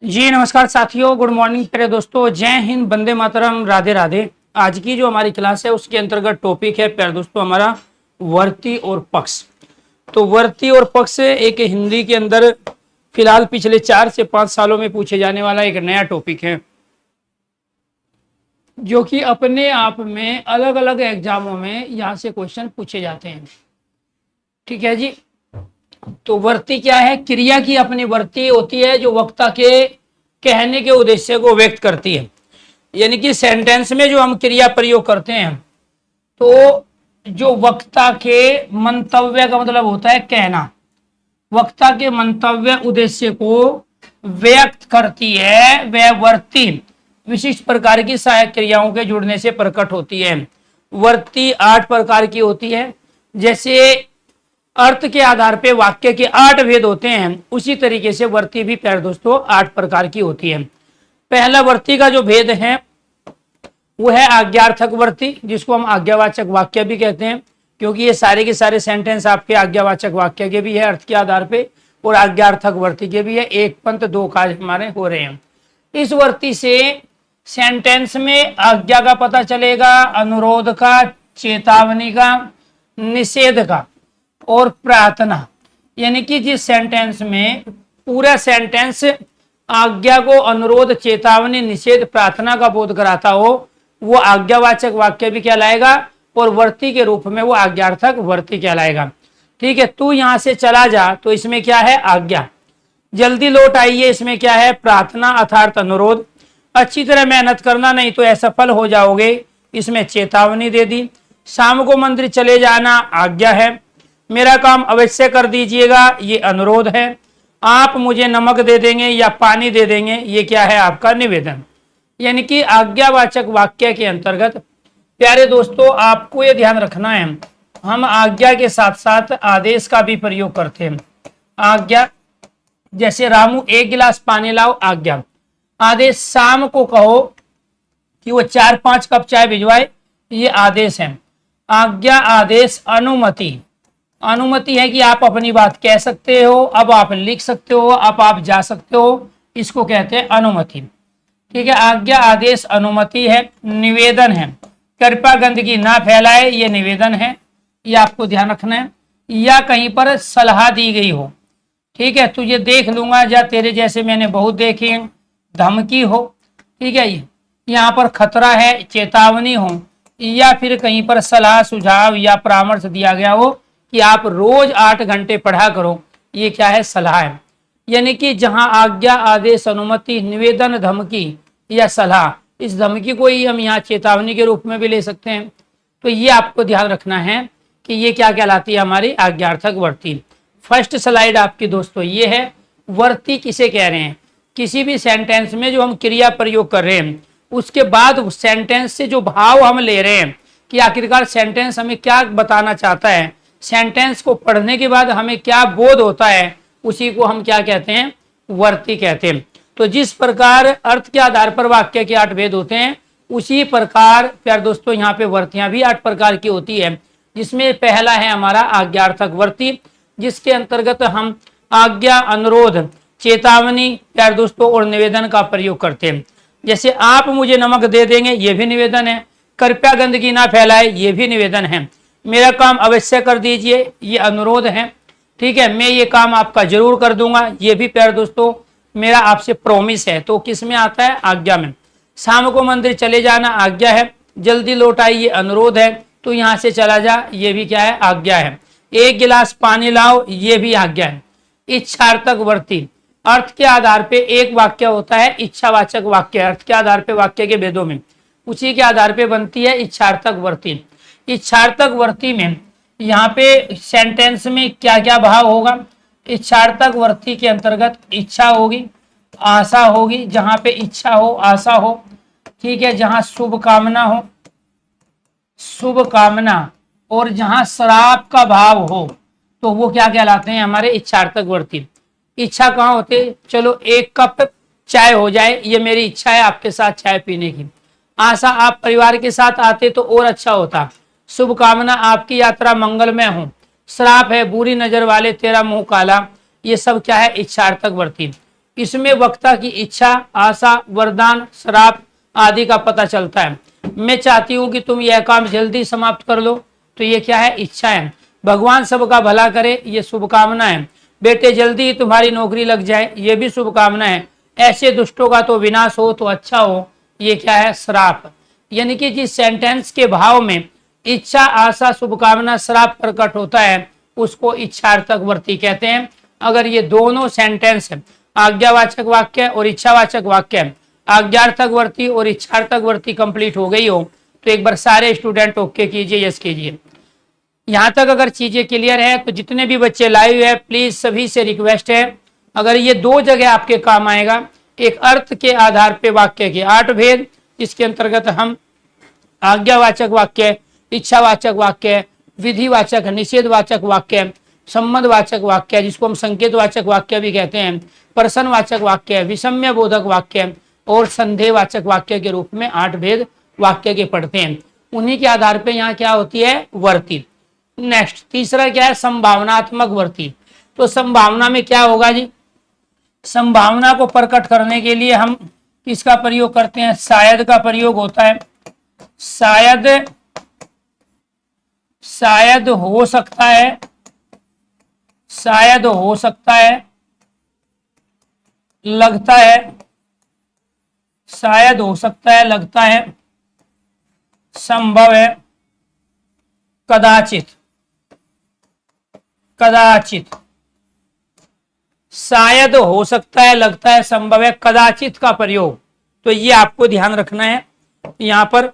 जी नमस्कार साथियों, good morning प्यारे दोस्तों, जय हिंद, वंदे मातरम, राधे राधे। आज की जो हमारी क्लास है उसके अंतर्गत टॉपिक है प्यारे दोस्तों हमारा वर्ती और पक्ष। तो वर्ती और पक्ष एक हिंदी के अंदर फिलहाल पिछले 4 से 5 सालों में पूछे जाने वाला एक नया टॉपिक है, जो कि अपने आप में अलग अलग एग्जामों में यहाँ से क्वेश्चन पूछे जाते हैं। ठीक है जी। तो वर्ती क्या है? क्रिया की अपनी वर्ती होती है जो वक्ता के कहने के उद्देश्य को व्यक्त करती है। यानी कि सेंटेंस में जो हम क्रिया प्रयोग करते हैं तो जो वक्ता के मंतव्य का मतलब होता है कहना, वक्ता के मंतव्य उद्देश्य को व्यक्त करती है, वह वर्ती विशिष्ट प्रकार की सहायक क्रियाओं के जुड़ने से प्रकट होती है। वर्ती 8 प्रकार की होती है। जैसे अर्थ के आधार पे वाक्य के 8 भेद होते हैं, उसी तरीके से वर्ती भी प्यारे दोस्तों 8 प्रकार की होती है। पहला वर्ती का जो भेद है वो है आज्ञार्थक वर्ती, जिसको हम आज्ञावाचक वाक्य भी कहते हैं, क्योंकि ये सारे के सारे सेंटेंस आपके आज्ञावाचक वाक्य के भी है अर्थ के आधार पे, और आज्ञार्थक वर्ती के भी है। एक पंथ दो काज हमारे हो रहे हैं। इस वर्ती से सेंटेंस में आज्ञा का पता चलेगा, अनुरोध का, चेतावनी का, निषेध का और प्रार्थना। यानी कि जिस सेंटेंस में पूरा सेंटेंस आज्ञा को, अनुरोध, चेतावनी, निषेध, प्रार्थना का बोध कराता हो, वो आज्ञावाचक वाक्य भी कहलाएगा और वर्ती के रूप में वो आज्ञार्थक वर्ती कहलाएगा। ठीक है। तू यहां से चला जा, तो इसमें क्या है? आज्ञा। जल्दी लौट आइए, इसमें क्या है? प्रार्थना अर्थात अनुरोध। अच्छी तरह मेहनत करना, नहीं तो असफल हो जाओगे, इसमें चेतावनी दे दी। शाम को मंदिर चले जाना आज्ञा है। मेरा काम अवश्य कर दीजिएगा, ये अनुरोध है। आप मुझे नमक दे देंगे या पानी दे देंगे, ये क्या है? आपका निवेदन। यानी कि आज्ञावाचक वाक्य के अंतर्गत प्यारे दोस्तों आपको ये ध्यान रखना है, हम आज्ञा के साथ साथ आदेश का भी प्रयोग करते हैं। आज्ञा, जैसे रामू 1 गिलास पानी लाओ, आज्ञा। आदेश, शाम को कहो कि वो 4-5 कप चाय भिजवाए, ये आदेश है। आज्ञा, आदेश, अनुमति। अनुमति है कि आप अपनी बात कह सकते हो, अब आप लिख सकते हो, अब आप जा सकते हो, इसको कहते हैं अनुमति। ठीक है। आज्ञा, आदेश, अनुमति है। निवेदन है, कृपया गंदगी ना फैलाए, ये निवेदन है, ये आपको ध्यान रखना है। या कहीं पर सलाह दी गई हो, ठीक है, तुझे देख लूंगा, या तेरे जैसे मैंने बहुत देखे हैं, धमकी हो, ठीक है, यहाँ पर खतरा है, चेतावनी हो, या फिर कहीं पर सलाह, सुझाव या परामर्श दिया गया हो कि आप रोज 8 घंटे पढ़ा करो, ये क्या है? सलाह है। यानी कि जहां आज्ञा, आदेश, अनुमति, निवेदन, धमकी या सलाह, इस धमकी को ही हम यहाँ चेतावनी के रूप में भी ले सकते हैं। तो ये आपको ध्यान रखना है कि ये क्या कहलाती है? हमारी आज्ञार्थक वर्ती। फर्स्ट स्लाइड आपकी दोस्तों ये है, वर्ती किसे कह रहे हैं? किसी भी सेंटेंस में जो हम क्रिया प्रयोग कर रहे हैं, उसके बाद सेंटेंस से जो भाव हम ले रहे हैं कि आखिरकार सेंटेंस हमें क्या बताना चाहता है, सेंटेंस को पढ़ने के बाद हमें क्या बोध होता है, उसी को हम क्या कहते हैं? वर्ती कहते हैं। तो जिस प्रकार अर्थ के आधार पर वाक्य के 8 भेद होते हैं, उसी प्रकार प्यारे दोस्तों यहाँ पे वर्तियां भी 8 प्रकार की होती है, जिसमें पहला है हमारा आज्ञार्थक वर्ती, जिसके अंतर्गत हम आज्ञा, अनुरोध, चेतावनी प्यारे दोस्तों और निवेदन का प्रयोग करते हैं। जैसे आप मुझे नमक दे देंगे, ये भी निवेदन है। कृपया गंदगी ना फैलाए, ये भी निवेदन है। मेरा काम अवश्य कर दीजिए, ये अनुरोध है। ठीक है। मैं ये काम आपका जरूर कर दूंगा, ये भी प्यारे दोस्तों मेरा आपसे प्रॉमिस है। तो किस में आता है? आज्ञा में। शाम को मंदिर चले जाना आज्ञा है। जल्दी लौट आई, ये अनुरोध है। तो यहाँ से चला जा, ये भी क्या है? आज्ञा है। 1 गिलास पानी लाओ, ये भी आज्ञा है। इच्छार्थक वर्ती, अर्थ के आधार पे एक वाक्य होता है इच्छावाचक वाक्य, अर्थ के आधार पे वाक्य के भेदों में, उसी के आधार पे बनती है इच्छार्थक वर्ती। इच्छार्थक वर्ती में यहाँ पे सेंटेंस में क्या क्या भाव होगा? इच्छार्थक वर्ती के अंतर्गत इच्छा होगी, आशा होगी, जहां पे इच्छा हो, आशा हो, ठीक है, जहां शुभ कामना हो, शुभ कामना, और जहां श्राप का भाव हो, तो वो क्या कहलाते हैं? हमारे इच्छार्थक वर्ती। इच्छा कहाँ होते? चलो 1 कप चाय हो जाए, ये मेरी इच्छा है आपके साथ चाय पीने की। आशा, आप परिवार के साथ आते तो और अच्छा होता। शुभ कामना, आपकी यात्रा मंगलमय हो। श्राप है, बुरी नजर वाले तेरा मुंह काला, ये सब क्या है? इच्छार्थक वर्ती। इसमें वक्ता की इच्छा, आशा, वरदान, श्राप आदि का पता चलता है। मैं चाहती हूं कि तुम यह काम जल्दी समाप्त कर लो, तो ये क्या है? इच्छा है। भगवान सबका भला करे, ये शुभकामना है। बेटे जल्दी तुम्हारी नौकरी लग जाए, ये भी शुभकामना है। ऐसे दुष्टों का तो विनाश हो तो अच्छा हो, ये क्या है? श्राप। यानी कि जिस सेंटेंस के भाव में इच्छा, आशा, शुभकामना, श्राप प्रकट होता है उसको इच्छार्थक वर्ती कहते हैं। अगर ये दोनों सेंटेंस आज्ञावाचक वाक्य और इच्छावाचक वाक्य, आज्ञार्थक वर्ती और इच्छार्थक वर्ती कंप्लीट हो गई हो तो एक बार सारे स्टूडेंट ओके कीजिए, यस कीजिए। यहां तक अगर चीजें क्लियर है तो जितने भी बच्चे लाइव है प्लीज सभी से रिक्वेस्ट है, अगर ये दो जगह आपके काम आएगा, एक अर्थ के आधार पे वाक्य के 8 भेद, जिसके अंतर्गत हम आज्ञावाचक वाक्य, इच्छावाचक वाक्य, विधिवाचक, निषेधवाचक वाक्य, संबंधवाचक वाक्य जिसको हम संकेतवाचक वाक्य भी कहते हैं, प्रश्नवाचक वाक्य, विषम्य बोधक वाक्य और संदेहवाचक वाक्य के रूप में 8 भेद वाक्य के पढ़ते हैं। उन्हीं के आधार पे यहाँ क्या होती है? वर्ती। नेक्स्ट तीसरा क्या है? संभावनात्मक वर्ती। तो संभावना में क्या होगा जी? संभावना को प्रकट करने के लिए हम किसका प्रयोग करते हैं? शायद का प्रयोग होता है। शायद, शायद हो सकता है, शायद हो सकता है, लगता है, शायद हो सकता है, लगता है, संभव है, कदाचित, कदाचित। शायद हो सकता है, लगता है, संभव है, कदाचित का प्रयोग, तो ये आपको ध्यान रखना है। यहां पर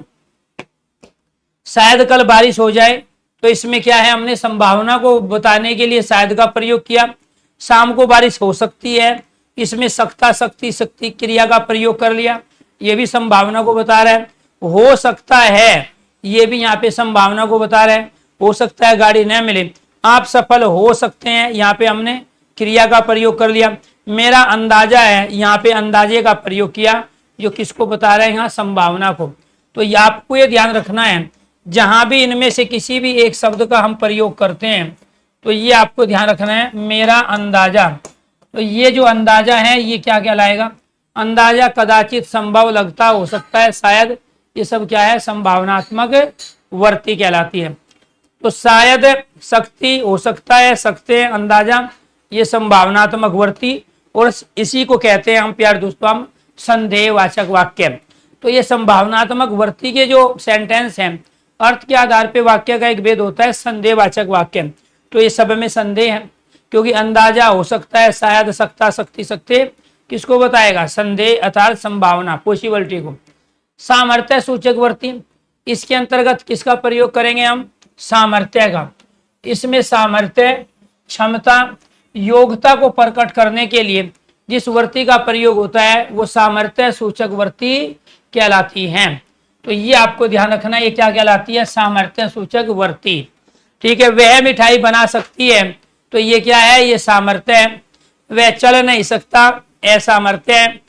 शायद कल बारिश हो जाए, तो इसमें क्या है? हमने संभावना को बताने के लिए शायद का प्रयोग किया। शाम को बारिश हो सकती है, इसमें सकता, शक्ति, शक्ति क्रिया का प्रयोग कर लिया, ये भी संभावना को बता रहा है। हो सकता है, ये भी यहाँ पे संभावना को बता रहा है। हो सकता है गाड़ी न मिले, आप सफल हो सकते हैं, यहाँ पे हमने क्रिया का प्रयोग कर लिया। मेरा अंदाजा है, यहाँ पे अंदाजे का प्रयोग किया, जो किसको बता रहे हैं? यहाँ संभावना को। तो आपको ये ध्यान रखना है, जहां भी इनमें से किसी भी एक शब्द का हम प्रयोग करते हैं तो ये आपको ध्यान रखना है, मेरा अंदाजा। तो ये जो अंदाजा है ये क्या कहलाएगा? अंदाजा, कदाचित, संभव, लगता, हो सकता है, शायद, ये सब क्या है? संभावनात्मक वर्ती कहलाती है। तो शायद, शक्ति, हो सकता है, सकते हैं, अंदाजा, ये संभावनात्मक वर्ती, और इसी को कहते हैं हम प्यारे दोस्तों हम संदेहवाचक वाक्य। तो ये संभावनात्मक वर्ती के जो सेंटेंस हैं, अर्थ के आधार पे वाक्य का एक भेद होता है संदेहवाचक वाक्य। तो ये सब में संदेह है, क्योंकि अंदाजा, हो सकता है, शायद, सकता, शक्ति, सकते किसको बताएगा? संदेह अर्थात संभावना, पॉसिबिलिटी को। सामर्थ्य सूचक वर्ती, इसके अंतर्गत किसका प्रयोग करेंगे हम? सामर्थ्य का। इसमें सामर्थ्य, क्षमता, योग्यता को प्रकट करने के लिए जिस वर्ती का प्रयोग होता है वो सामर्थ्य सूचक वर्ती कहलाती है। तो ये आपको ध्यान रखना, ये क्या कहलाती है? सामर्थ्य सूचक वर्ती। ठीक है, वह मिठाई बना सकती है, तो ये क्या है? ये सामर्थ्य है। वह चल नहीं सकता, असामर्थ्य है।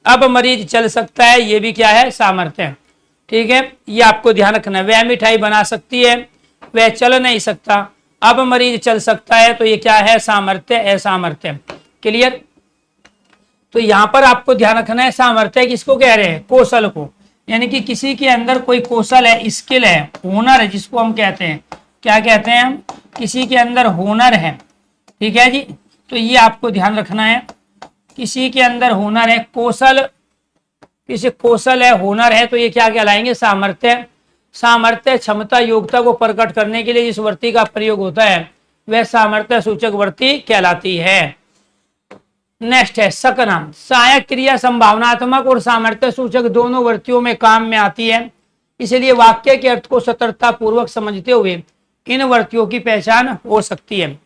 अब मरीज चल सकता है, ये भी क्या है? सामर्थ्य है। ठीक है, ये आपको ध्यान रखना है। वह मिठाई बना सकती है, वह चल नहीं सकता, अब मरीज चल सकता है, तो ये क्या है? सामर्थ्य, असामर्थ्य। क्लियर? तो यहां पर आपको ध्यान रखना है, सामर्थ्य किसको कह रहे हैं? कौशल को। यानी कि किसी के अंदर कोई कौशल है, स्किल है, हुनर है, जिसको हम कहते हैं, क्या कहते हैं हम? किसी के अंदर हुनर है। ठीक है जी, तो ये आपको ध्यान रखना है, किसी के अंदर हुनर है, कौशल, किसी कौशल है, हुनर है, तो ये क्या कहलाएंगे? सामर्थ्य। सामर्थ्य, क्षमता, योग्यता को प्रकट करने के लिए जिस वर्ती का प्रयोग होता है वह सामर्थ्य सूचक वर्ती कहलाती है। नेक्स्ट है सकना। सहायक क्रिया संभावनात्मक और सामर्थ्य सूचक दोनों वर्तियों में काम में आती है, इसलिए वाक्य के अर्थ को सतर्कता पूर्वक समझते हुए इन वर्तियों की पहचान हो सकती है।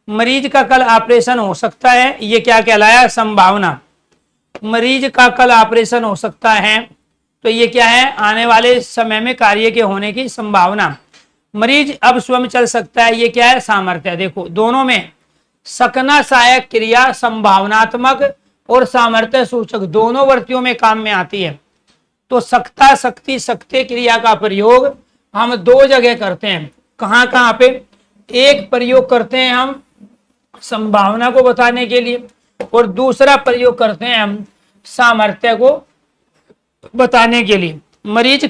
मरीज का कल ऑपरेशन हो सकता है, ये क्या कहलाया? संभावना। मरीज का कल ऑपरेशन हो सकता है, तो ये क्या है? आने वाले समय में कार्य के होने की संभावना। मरीज अब स्वयं चल सकता है, ये क्या है? सामर्थ्य। देखो दोनों में सकना सहायक क्रिया संभावनात्मक और सामर्थ्य सूचक दोनों वर्तियों में काम में आती है। तो सकता, शक्ति, सकते क्रिया का प्रयोग हम दो जगह करते हैं। कहाँ कहाँ पे? एक प्रयोग करते हैं हम संभावना को बताने के लिए, और दूसरा प्रयोग करते हैं हम सामर्थ्य को बताने के लिए। मरीज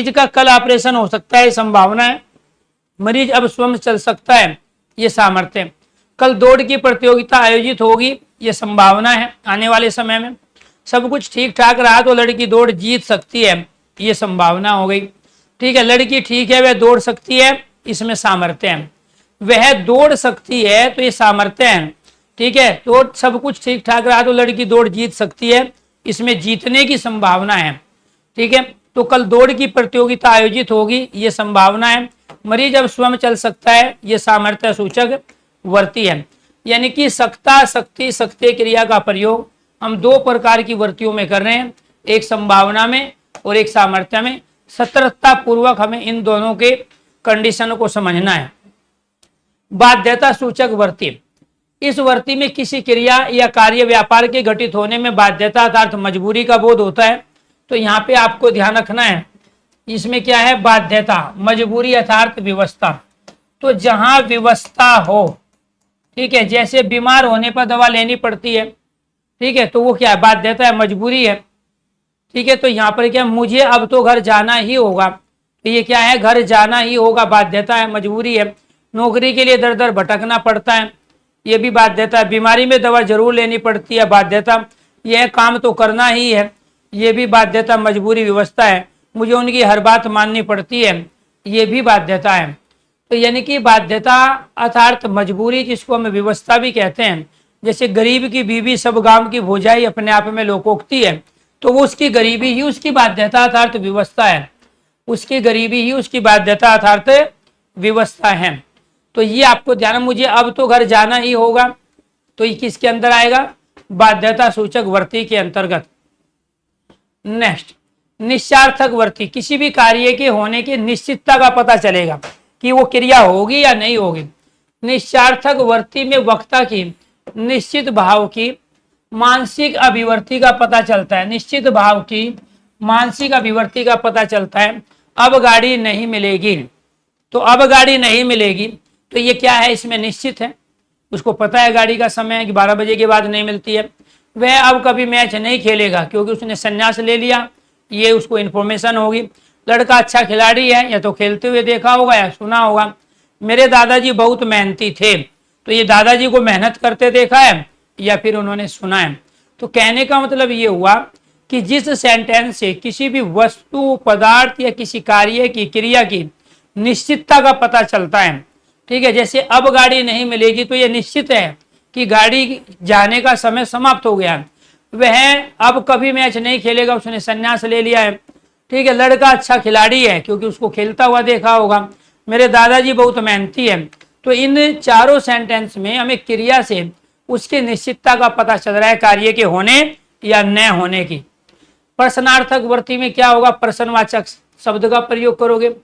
का कल ऑपरेशन हो सकता है, संभावना है। मरीज अब स्वयं चल सकता है, ये सामर्थ्य। कल दौड़ की प्रतियोगिता आयोजित होगी, ये संभावना है आने वाले समय में। सब कुछ ठीक ठाक रहा तो लड़की दौड़ जीत सकती है, ये संभावना हो गई। ठीक है, लड़की ठीक है, वह दौड़ सकती है, इसमें सामर्थ्य है। वह दौड़ सकती है तो ये सामर्थ्य है। ठीक है, तो सब कुछ ठीक ठाक रहा तो लड़की दौड़ जीत सकती है, इसमें जीतने की संभावना है। ठीक है, तो कल दौड़ की प्रतियोगिता आयोजित होगी, ये संभावना है। मरीज अब स्वयं चल सकता है, ये सामर्थ्य सूचक वर्ती है। यानी कि सकता, शक्ति, शक्ति क्रिया का प्रयोग हम दो प्रकार की वर्तियों में कर रहे हैं, एक संभावना में और एक सामर्थ्य में। सतर्कता पूर्वक हमें इन दोनों के कंडीशन को समझना है। बाध्यता सूचक वर्ती, इस वर्ती में किसी क्रिया या कार्य व्यापार के घटित होने में बाध्यता अर्थात मजबूरी का बोध होता है। तो यहाँ पे आपको ध्यान रखना है, इसमें क्या है, बाध्यता, मजबूरी अर्थात व्यवस्था। तो जहां व्यवस्था हो, ठीक है, जैसे बीमार होने पर दवा लेनी पड़ती है, ठीक है, तो वो क्या है, बाध्यता है, मजबूरी है। ठीक है, तो यहाँ पर क्या, मुझे अब तो घर जाना ही होगा, तो ये क्या है, घर जाना ही होगा, बाध्यता है, मजबूरी है। नौकरी के लिए दर दर भटकना पड़ता है, ये भी बाध्यता है। बीमारी में दवा जरूर लेनी पड़ती है, बाध्यता। यह काम तो करना ही है, ये भी बाध्यता, मजबूरी, व्यवस्था है। मुझे उनकी हर बात माननी पड़ती है, ये भी बाध्यता है। तो यानी कि बाध्यता अर्थात मजबूरी, जिसको हम व्यवस्था भी कहते हैं। जैसे गरीब की बीवी सब गांव की भोजाई अपने आप में लोकोक्ति है, तो वो उसकी गरीबी ही उसकी बाध्यता अर्थात व्यवस्था है, उसकी गरीबी ही उसकी बाध्यता अर्थात व्यवस्था है। तो ये आपको ध्यान, मुझे अब तो घर जाना ही होगा, तो ये किसके अंदर आएगा, बाध्यता सूचक वर्ती के अंतर्गत। नेक्स्ट, निश्चार्थक वर्ती, किसी भी कार्य के होने की निश्चितता का पता चलेगा कि वो क्रिया होगी या नहीं होगी। निश्चार्थक वर्ती में वक्ता की निश्चित भाव की मानसिक अभिव्यक्ति का पता चलता है, निश्चित भाव की मानसिक अभिव्यक्ति का पता चलता है। अब गाड़ी नहीं मिलेगी, तो अब गाड़ी नहीं मिलेगी, तो ये क्या है, इसमें निश्चित है, उसको पता है गाड़ी का समय है कि 12 बजे के बाद नहीं मिलती है। वह अब कभी मैच नहीं खेलेगा क्योंकि उसने संन्यास ले लिया, ये उसको इन्फॉर्मेशन होगी। लड़का अच्छा खिलाड़ी है, या तो खेलते हुए देखा होगा या सुना होगा। मेरे दादाजी बहुत मेहनती थे, तो ये दादाजी को मेहनत करते देखा है या फिर उन्होंने सुना है। तो कहने का मतलब ये हुआ कि जिस सेंटेंस से किसी भी वस्तु, पदार्थ या किसी कार्य की, क्रिया की निश्चितता का पता चलता है। ठीक है, जैसे अब गाड़ी नहीं मिलेगी, तो ये निश्चित है कि गाड़ी जाने का समय समाप्त हो गया। वह अब कभी मैच नहीं खेलेगा, उसने संन्यास ले लिया है। ठीक है, लड़का अच्छा खिलाड़ी है क्योंकि उसको खेलता हुआ देखा होगा। मेरे दादाजी बहुत मेहनती है। तो इन चारों सेंटेंस में हमें क्रिया से उसकी निश्चितता का पता चल रहा है, कार्य के होने या न होने की। प्रश्नार्थक वर्ती में क्या होगा, प्रश्नवाचक शब्द का प्रयोग करोगे।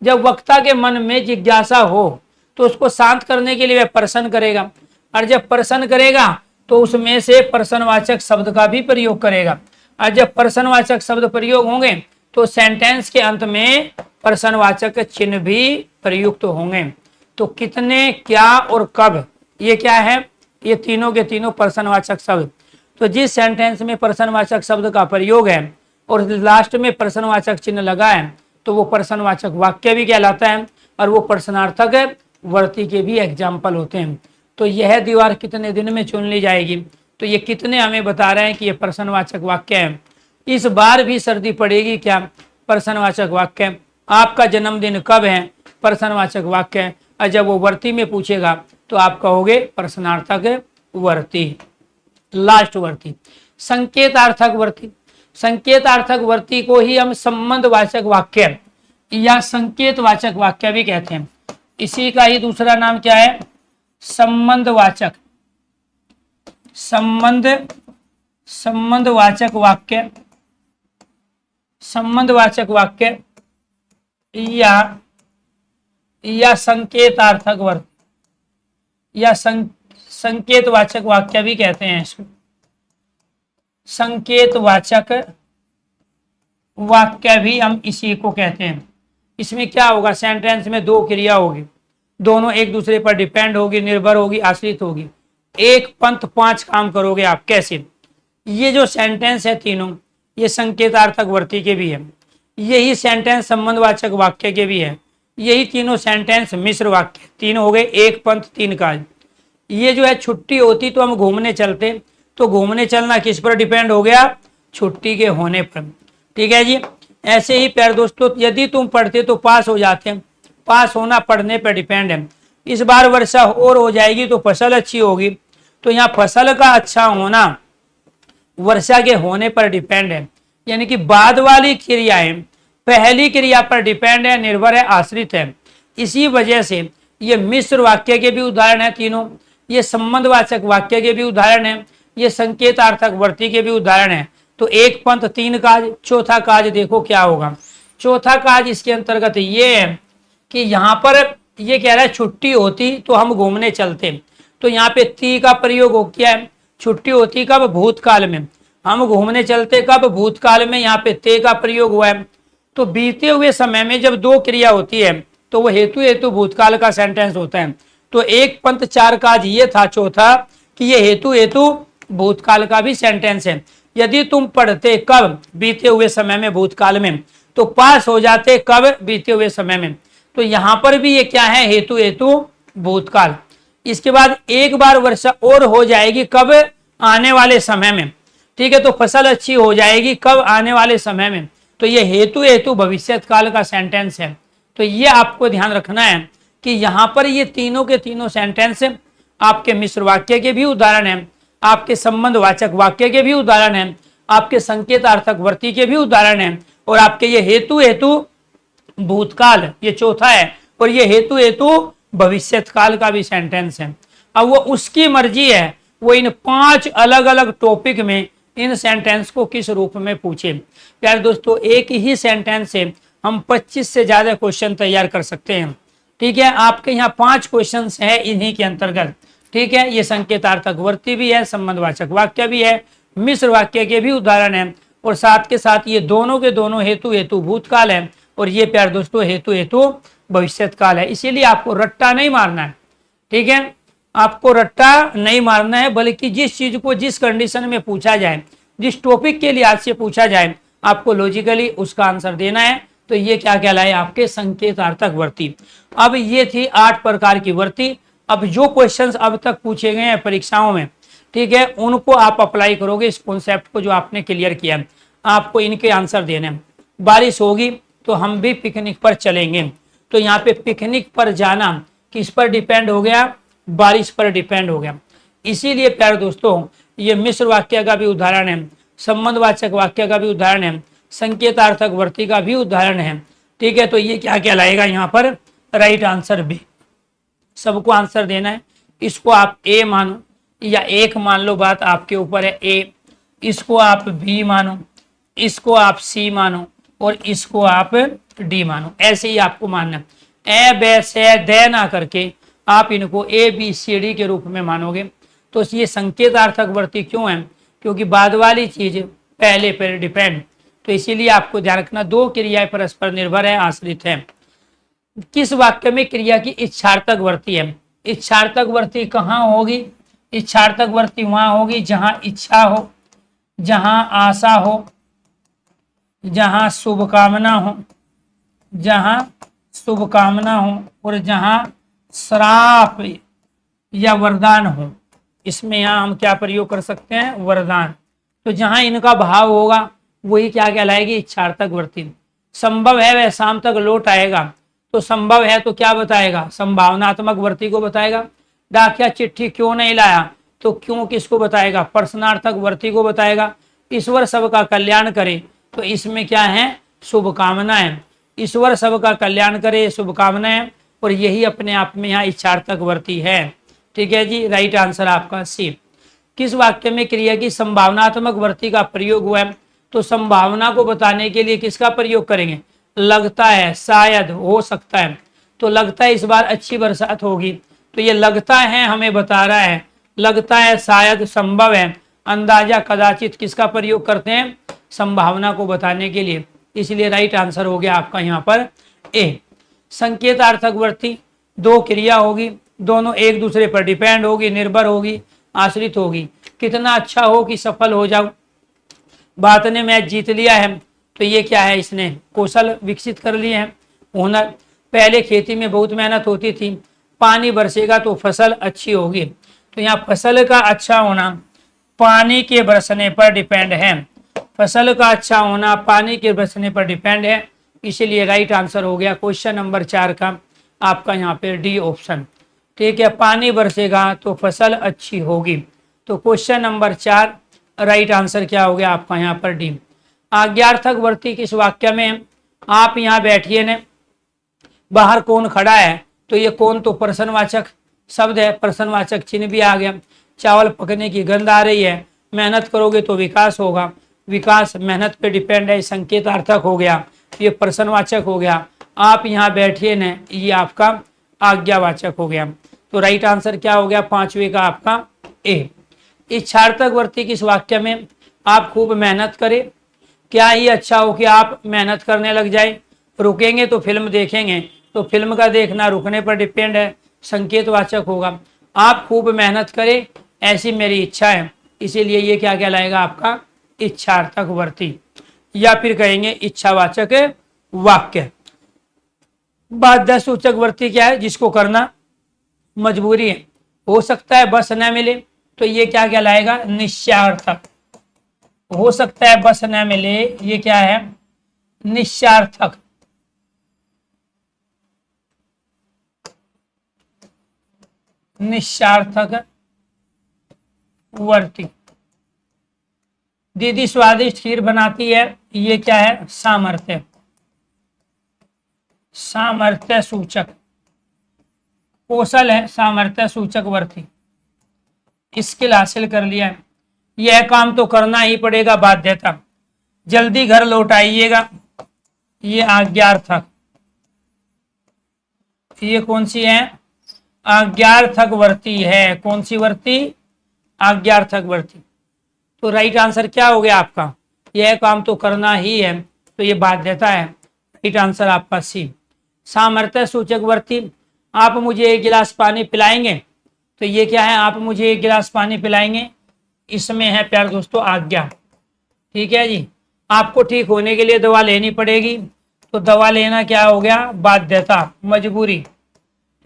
जब वक्ता के मन में जिज्ञासा हो तो उसको शांत करने के लिए वह प्रश्न करेगा, और जब प्रश्न करेगा तो उसमें से प्रश्नवाचक शब्द का भी प्रयोग करेगा। और जब प्रश्नवाचक शब्द प्रयोग होंगे तो सेंटेंस के अंत में प्रश्नवाचक चिन्ह भी प्रयुक्त होंगे। तो कितने, क्या और कब, ये क्या है, ये तीनों के तीनों प्रश्नवाचक शब्द। तो जिस सेंटेंस में प्रश्नवाचक शब्द का प्रयोग है और लास्ट में प्रश्नवाचक चिन्ह लगा है, तो वो प्रश्नवाचक वाक्य भी कहलाता है, और वो प्रश्नार्थक वर्ती के भी एग्जाम्पल होते हैं। तो यह दीवार कितने दिन में चुन ली जाएगी, तो ये कितने हमें बता रहे हैं कि ये प्रश्नवाचक वाक्य है। इस बार भी सर्दी पड़ेगी क्या, प्रश्नवाचक वाक्य। आपका जन्मदिन कब है, प्रश्नवाचक वाक्य। और जब वो वर्ती में पूछेगा तो आप कहोगे प्रश्नार्थक वर्ती। लास्ट वर्ती, संकेतार्थक वर्ती। संकेतार्थक वर्ती को ही हम संबंधवाचक वाक्य या संकेतवाचक वाक्य भी कहते हैं। इसी का ही दूसरा नाम क्या है, संबंधवाचक, संबंधवाचक वाक्य, संबंधवाचक वाक्य या संकेतार्थक वर्ती या संकेतवाचक वाक्य भी कहते हैं इसको। संकेतवाचक वाक्य भी हम इसी को कहते हैं। इसमें क्या होगा, सेंटेंस में दो क्रिया होगी, दोनों एक दूसरे पर डिपेंड होगी, निर्भर होगी, आश्रित होगी। एक पंथ पांच काम करोगे आप। कैसे? ये जो सेंटेंस है तीनों, ये संकेतार्थक वर्ती के भी है, यही सेंटेंस संबंधवाचक वाक्य के भी है, यही तीनों सेंटेंस मिश्र वाक्य, तीन हो गए, एक पंथ तीन काज। ये जो है छुट्टी होती तो हम घूमने चलते, तो घूमने चलना किस पर डिपेंड हो गया? छुट्टी के होने पर। ठीक है जी। ऐसे ही प्यारे दोस्तों, यदि तुम पढ़ते तो पास हो जाते, पास होना पढ़ने पर डिपेंड है। इस बार वर्षा और हो जाएगी तो फसल अच्छी होगी, तो यहाँ फसल का अच्छा होना वर्षा के होने पर डिपेंड है। यानी कि बाद वाली क्रियाएं पहली क्रिया पर डिपेंड है, निर्भर है, आश्रित है। इसी वजह से ये मिश्र वाक्य के भी उदाहरण है तीनों, ये संबंधवाचक वाक्य के भी उदाहरण है, ये संकेतार्थक वर्ती के भी उदाहरण है। तो एक पंथ तीन काज। चौथा काज देखो क्या होगा। चौथा काज इसके अंतर्गत ये है कि यहाँ पर ये कह रहा है छुट्टी होती तो हम घूमने चलते, तो यहाँ पे ती का प्रयोग हो किया है। छुट्टी होती कब? भूतकाल में। हम घूमने चलते कब? भूतकाल में। यहाँ पे ते का प्रयोग हुआ है। तो बीते हुए समय में जब दो क्रिया होती है तो वो हेतु हेतु भूतकाल का सेंटेंस होता है। तो एक पंथ चार काज ये था चौथा कि ये हेतु हेतु भूतकाल का भी सेंटेंस है। यदि तुम पढ़ते कब? बीते हुए समय में, भूतकाल में, तो पास हो जाते कब? बीते हुए समय में। तो यहां पर भी ये क्या है? हेतु हेतु भूतकाल। इसके बाद एक बार वर्षा और हो जाएगी कब? आने वाले समय में। ठीक है, तो फसल अच्छी हो जाएगी कब? आने वाले समय में। तो ये हेतु हेतु भविष्यत काल का सेंटेंस है। तो ये आपको ध्यान रखना है कि यहाँ पर ये तीनों के तीनों सेंटेंस आपके मिश्र वाक्य के भी उदाहरण है, आपके संबंधवाचक वाक्य के भी उदाहरण है, आपके संकेतार्थक वर्ती के भी उदाहरण है, और आपके ये हेतु हेतु भूतकाल ये चौथा है, और ये हेतु हेतु भविष्यत काल का भी सेंटेंस है। अब वो उसकी मर्जी है, वो इन पांच अलग अलग टॉपिक में इन सेंटेंस को किस रूप में पूछे। यार दोस्तों, एक ही सेंटेंस से हम 25 से ज्यादा क्वेश्चन तैयार कर सकते हैं। ठीक है, आपके यहाँ 5 क्वेश्चन है इन्हीं के अंतर्गत। ठीक है, ये संकेतार्थक वर्ती भी है, संबंधवाचक वाक्य भी है, मिश्र वाक्य के भी उदाहरण है, और साथ के साथ ये दोनों के दोनों हेतु हेतु भूतकाल है, और ये प्यार दोस्तों हेतु हेतु भविष्यत काल है। इसीलिए आपको रट्टा नहीं मारना है। ठीक है, आपको रट्टा नहीं मारना है, बल्कि जिस चीज को जिस कंडीशन में पूछा जाए, जिस टॉपिक के लिए आपसे पूछा जाए, आपको लॉजिकली उसका आंसर देना है। तो ये क्या कहलाए? आपके संकेतार्थक वर्ती। अब ये थी 8 प्रकार की वर्ती। अब जो क्वेश्चंस अब तक पूछे गए हैं परीक्षाओं में, ठीक है, उनको आप अप्लाई करोगे, इस कॉन्सेप्ट को जो आपने क्लियर किया है, आपको इनके आंसर देने हैं। बारिश होगी तो हम भी पिकनिक पर चलेंगे, तो यहाँ पे पिकनिक पर जाना किस पर डिपेंड हो गया? बारिश पर डिपेंड हो गया। इसीलिए प्यारे दोस्तों, ये मिश्र वाक्य का भी उदाहरण है, संबंधवाचक वाक्य का भी उदाहरण है, संकेतार्थक वर्ती का भी उदाहरण है। ठीक है, तो ये क्या कहलाएगा यहाँ पर? Right answer B. सबको आंसर देना है। इसको आप ए मानो या एक मान लो, बात आपके ऊपर है। ए, इसको आप बी मानो, इसको आप सी मानो, और इसको आप डी मानो। ऐसे ही आपको मानना है। ए बे से दे ना करके आप इनको ए बी सी डी के रूप में मानोगे। तो ये संकेतार्थक वर्ती क्यों है? क्योंकि बाद वाली चीज पहले पर डिपेंड। तो इसीलिए आपको ध्यान रखना, दो क्रियाएं परस्पर निर्भर है, आश्रित है। किस वाक्य में क्रिया की इच्छार्थक वर्ती है? इच्छार्थक वर्ती कहाँ होगी? इच्छार्थक वर्ती वहां होगी जहां इच्छा हो, जहां आशा हो, जहां शुभकामना हो, जहां शुभकामना हो, और जहां श्राप या वरदान हो। इसमें यहाँ हम क्या प्रयोग कर सकते हैं? वरदान। तो जहां इनका भाव होगा वही क्या कहलाएगी? इच्छार्थक वर्ती। संभव है वह शाम तक लौट आएगा, तो संभव है तो क्या बताएगा? संभावनात्मक वर्ती को बताएगा। डाकिया चिट्ठी क्यों नहीं लाया, तो क्यों किसको बताएगा? प्रश्नार्थक वर्ती को बताएगा। ईश्वर सबका कल्याण करे, तो इसमें क्या है? शुभकामनाएं। ईश्वर सबका कल्याण करे, शुभकामनाएं, और यही अपने आप में यहाँ इच्छार्थक वर्ती है। ठीक है जी, राइट आंसर आपका सी। किस वाक्य में क्रिया की संभावनात्मक वर्ती का प्रयोग हुआ है? तो संभावना को बताने के लिए किसका प्रयोग करेंगे? लगता है, शायद, हो सकता है। तो लगता है इस बार अच्छी बरसात होगी, तो ये लगता है हमें बता रहा है। लगता है, शायद, संभव है, अंदाजा, कदाचित किसका प्रयोग करते हैं? संभावना को बताने के लिए। इसलिए राइट आंसर हो गया आपका यहाँ पर ए। संकेतार्थक वर्ती, दो क्रिया होगी, दोनों एक दूसरे पर डिपेंड होगी, निर्भर होगी, आश्रित होगी। कितना अच्छा हो कि सफल हो जाऊं, भारत ने मैच जीत लिया है, तो ये क्या है, इसने कौशल विकसित कर लिए हैं, हुनर। पहले खेती में बहुत मेहनत होती थी, पानी बरसेगा तो फसल अच्छी होगी। तो यहाँ फसल का अच्छा होना पानी के बरसने पर डिपेंड है, फसल का अच्छा होना पानी के बरसने पर डिपेंड है। इसीलिए राइट आंसर हो गया क्वेश्चन नंबर 4 का आपका यहाँ पे डी ऑप्शन। ठीक है, पानी बरसेगा तो फसल अच्छी होगी। तो क्वेश्चन नंबर 4 राइट आंसर क्या हो गया आपका यहाँ पर डी। आज्ञार्थक वर्ती किस वाक्य में, आप यहाँ बैठिए ने, बाहर कौन खड़ा है, तो ये कौन तो प्रश्नवाचक शब्द है, प्रश्नवाचक चिन्ह भी आ गया। चावल पकने की गंध आ रही है, मेहनत करोगे तो विकास होगा, विकास मेहनत पे डिपेंड है, संकेतार्थक हो गया, ये प्रश्नवाचक हो गया। आप यहाँ बैठिए ने, ये आपका आज्ञावाचक हो गया। तो राइट आंसर क्या हो गया 5वें का आपका ए। इच्छार्थक वर्ती किस वाक्य में, आप खूब मेहनत करें, क्या ही अच्छा हो कि आप मेहनत करने लग जाए, रुकेंगे तो फिल्म देखेंगे, तो फिल्म का देखना रुकने पर डिपेंड है, संकेतवाचक होगा। आप खूब मेहनत करें ऐसी मेरी इच्छा है, इसीलिए ये क्या कहलाएगा आपका इच्छार्थक वर्ती, या फिर कहेंगे इच्छावाचक वाक्य। बाध्य सूचक वर्ती क्या है, जिसको करना मजबूरी है, हो सकता है बस न मिले, तो ये क्या कहलाएगा निश्चयार्थक। हो सकता है बस न मिले, ये क्या है निश्चयार्थक। निश्चयार्थक वर्ती। दीदी स्वादिष्ट खीर बनाती है, ये क्या है सामर्थ्य, सामर्थ्य सूचक। कौशल है सामर्थ्य सूचक वर्ती, स्किल हासिल कर लिया है, यह काम तो करना ही पड़ेगा बाध्यता। जल्दी घर लौट आइएगा, ये आज्ञार्थक, ये कौन सी है आज्ञार्थक वर्ती है, कौन सी वर्ती आज्ञार्थक वर्ती। तो राइट आंसर क्या हो गया आपका, यह काम तो करना ही है, तो ये बाध्यता है, राइट आंसर आपका सी। सामर्थ्य सूचक वर्ती, आप मुझे एक गिलास पानी पिलाएंगे, तो ये क्या है आप मुझे एक गिलास पानी पिलाएंगे, इसमें है प्यार दोस्तों आज्ञा। ठीक है जी, आपको ठीक होने के लिए दवा लेनी पड़ेगी, तो दवा लेना क्या हो गया बाध्यता मजबूरी।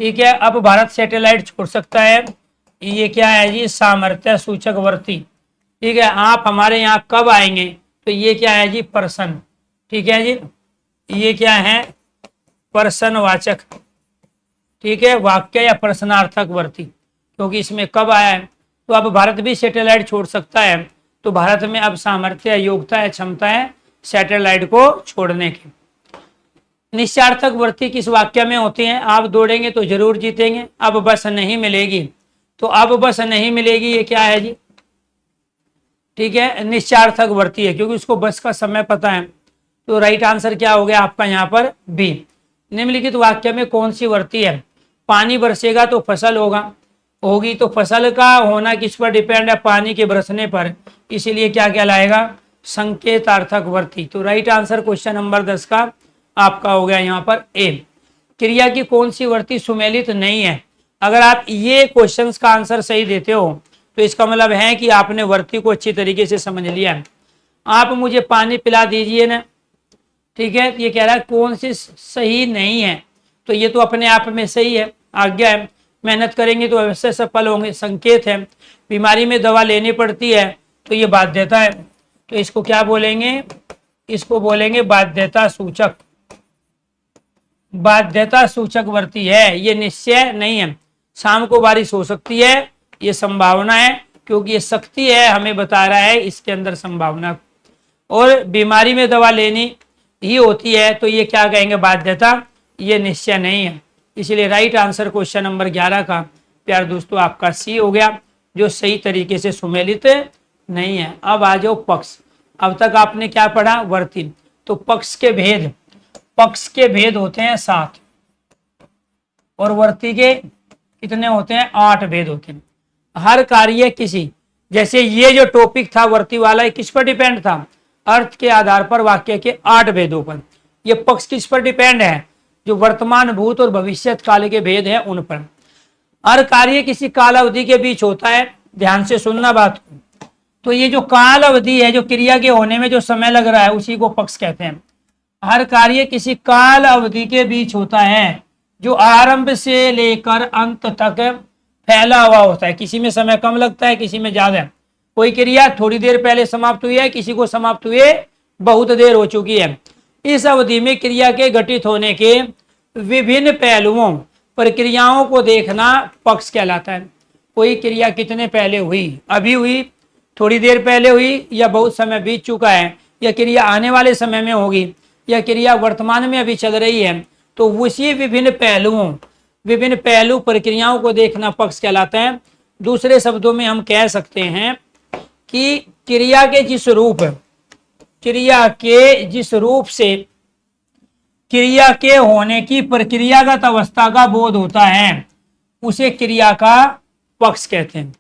ठीक है, अब भारत सैटेलाइट छोड़ सकता है, ये क्या है जी सामर्थ्य सूचक वर्ती। ठीक है, आप हमारे यहाँ कब आएंगे, तो ये क्या है जी प्रश्न। ठीक है जी, ये क्या है प्रश्नवाचक। ठीक है, वाक्य या प्रश्नार्थक वर्ती, क्योंकि इसमें कब आया है। तो अब भारत भी सैटेलाइट छोड़ सकता है, तो भारत में अब सामर्थ्य योग्यता है क्षमता है सैटेलाइट को छोड़ने की। निश्चयार्थक वर्ती किस वाक्य में होते हैं, आप दौड़ेंगे तो जरूर जीतेंगे, अब बस नहीं मिलेगी, तो अब बस नहीं मिलेगी ये क्या है जी। ठीक है, निश्चयार्थक वर्ती है, क्योंकि उसको बस का समय पता है। तो राइट आंसर क्या हो गया आपका यहाँ पर बी। निम्नलिखित वाक्य में कौन सी वर्ती है, पानी बरसेगा तो फसल होगी, तो फसल का होना किस पर डिपेंड है, पानी के बरसने पर, इसीलिए क्या कहलाएगा संकेतार्थक वर्ती। तो राइट आंसर क्वेश्चन नंबर 10 का आपका हो गया यहाँ पर ए। क्रिया की कौन सी वर्ती सुमेलित नहीं है, अगर आप ये क्वेश्चंस का आंसर सही देते हो तो इसका मतलब है कि आपने वर्ती को अच्छी तरीके से समझ लिया है। आप मुझे पानी पिला दीजिए ना, ठीक है, ये कह रहा है कौन सी सही नहीं है, तो ये तो अपने आप में सही है, आज्ञा है, मेहनत करेंगे तो अवश्य सफल होंगे, संकेत है, बीमारी में दवा लेनी पड़ती है, तो ये बाध्यता है, तो इसको क्या बोलेंगे, इसको बोलेंगे बाध्यता सूचक। बाध्यता सूचक वर्ती है, ये निश्चय नहीं है। शाम को बारिश हो सकती है, ये संभावना है, क्योंकि ये शक्ति है हमें बता रहा है इसके अंदर संभावना, और बीमारी में दवा लेनी ही होती है, तो ये क्या कहेंगे बाध्यता, ये निश्चय नहीं है। इसलिए राइट आंसर क्वेश्चन नंबर 11 का प्यार दोस्तों आपका सी हो गया, जो सही तरीके से सुमेलित नहीं है। अब आ जाओ पक्ष। अब तक आपने क्या पढ़ा वर्ती, तो पक्ष के भेद, पक्ष के भेद होते हैं 7 और वर्ती के कितने होते हैं 8 भेद होते हैं। हर कार्य किसी, जैसे ये जो टॉपिक था वर्ती वाला किस पर डिपेंड था, अर्थ के आधार पर वाक्य के 8 भेदों पर। ये पक्ष किस पर डिपेंड है, जो वर्तमान भूत और भविष्यत काल के भेद हैं उन पर। हर कार्य किसी काल अवधि के बीच होता है, ध्यान से सुनना बात को। तो ये जो काल अवधि है, जो क्रिया के होने में जो समय लग रहा है, उसी को पक्ष कहते हैं। हर कार्य किसी काल अवधि के बीच होता है जो आरंभ से लेकर अंत तक फैला हुआ होता है। किसी में समय कम लगता है, किसी में ज्यादा। कोई क्रिया थोड़ी देर पहले समाप्त हुई है, किसी को समाप्त हुए बहुत देर हो चुकी है। इस अवधि में क्रिया के घटित होने के विभिन्न पहलुओं, प्रक्रियाओं को देखना पक्ष कहलाता है। कोई क्रिया कितने पहले हुई, अभी हुई, थोड़ी देर पहले हुई, या बहुत समय बीत चुका है, या क्रिया आने वाले समय में होगी, या क्रिया वर्तमान में अभी चल रही है, तो उसी विभिन्न पहलू प्रक्रियाओं को देखना पक्ष कहलाता है। दूसरे शब्दों में हम कह सकते हैं कि क्रिया के जिस रूप से क्रिया के होने की प्रक्रियागत अवस्था का बोध होता है, उसे क्रिया का पक्ष कहते हैं।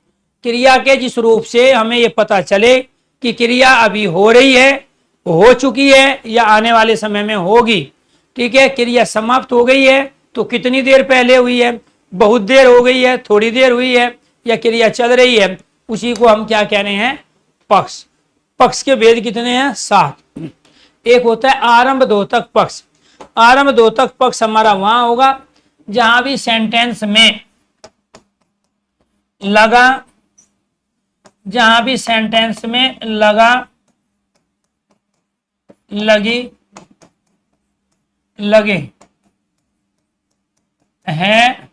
क्रिया के जिस रूप से हमें ये पता चले कि क्रिया अभी हो रही है, हो चुकी है, या आने वाले समय में होगी। ठीक है, क्रिया समाप्त हो गई है तो कितनी देर पहले हुई है, बहुत देर हो गई है, थोड़ी देर हुई है, या क्रिया चल रही है, उसी को हम क्या कह रहे हैं, पक्ष। पक्ष के भेद कितने हैं, 7। एक होता है आरंभ द्योतक पक्ष। आरंभ द्योतक पक्ष हमारा वहां होगा जहां भी सेंटेंस में लगा, लगी, लगे, है,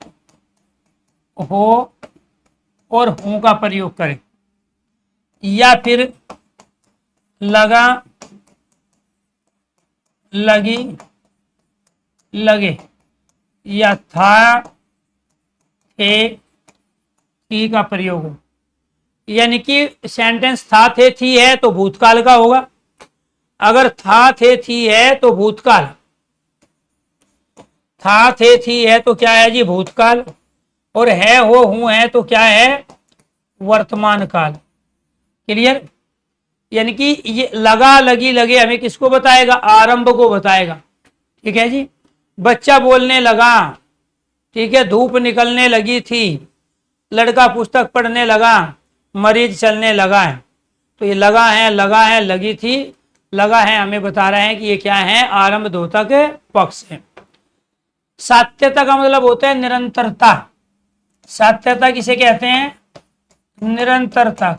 हो और हूं का प्रयोग करें, या फिर लगा, लगी, लगे, या था, थे, थी का प्रयोग हो। यानी कि सेंटेंस था, थे, थी है तो भूतकाल का होगा। अगर था, थे, थी है तो भूतकाल, था, थे, थी है तो क्या है जी, भूतकाल। और है, हो, हूं है तो क्या है, वर्तमान काल। क्लियर। यानी कि ये लगा, लगी, लगे हमें किसको बताएगा, आरंभ को बताएगा। ठीक है जी। बच्चा बोलने लगा, ठीक है, धूप निकलने लगी थी, लड़का पुस्तक पढ़ने लगा, मरीज चलने लगा है। तो ये लगा है, लगी थी, लगा है, हमें बता रहे हैं कि ये क्या है, आरंभ द्योतक पक्ष है। सात्यता का मतलब होता है निरंतरता। सात्यता किसे कहते हैं, निरंतरता।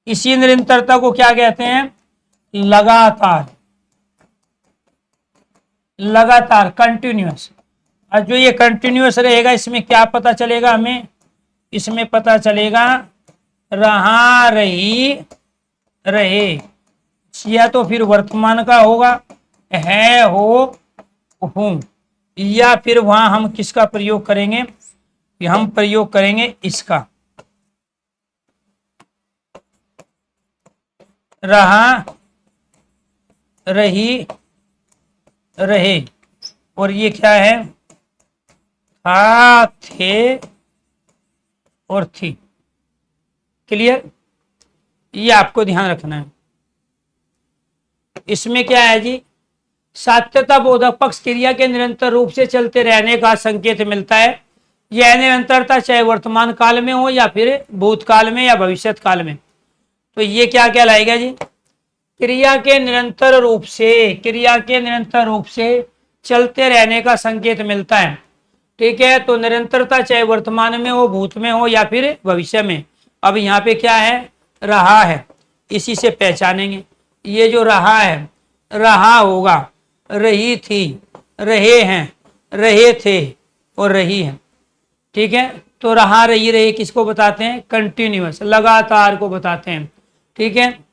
इसी निरंतरता को क्या कहते हैं, लगातार, कंटिन्यूअस। और जो ये कंटिन्यूअस रहेगा, इसमें क्या पता चलेगा हमें, इसमें पता चलेगा रहा, रही, रहे, या तो फिर वर्तमान का होगा, है, हो, हूं, या फिर वहां हम किसका प्रयोग करेंगे, हम प्रयोग करेंगे इसका, रहा, रही, रहे। और ये क्या है, था, थे और थी। क्लियर। ये आपको ध्यान रखना है। इसमें क्या है जी, सात्यता बोधक पक्ष क्रिया के निरंतर रूप से चलते रहने का संकेत मिलता है। यह निरंतरता चाहे वर्तमान काल में हो या फिर भूतकाल में या भविष्यत काल में। तो ये क्या कहलाएगा जी, क्रिया के निरंतर रूप से चलते रहने का संकेत मिलता है। ठीक है। तो निरंतरता चाहे वर्तमान में हो, भूत में हो या फिर भविष्य में। अब यहाँ पे क्या है, रहा है, इसी से पहचानेंगे। ये जो रहा है, रहा होगा, रही थी, रहे हैं, रहे थे और रही है। ठीक है। तो रहा, रही, रहे किसको बताते हैं, कंटिन्यूअस, लगातार को बताते हैं। ठीक है।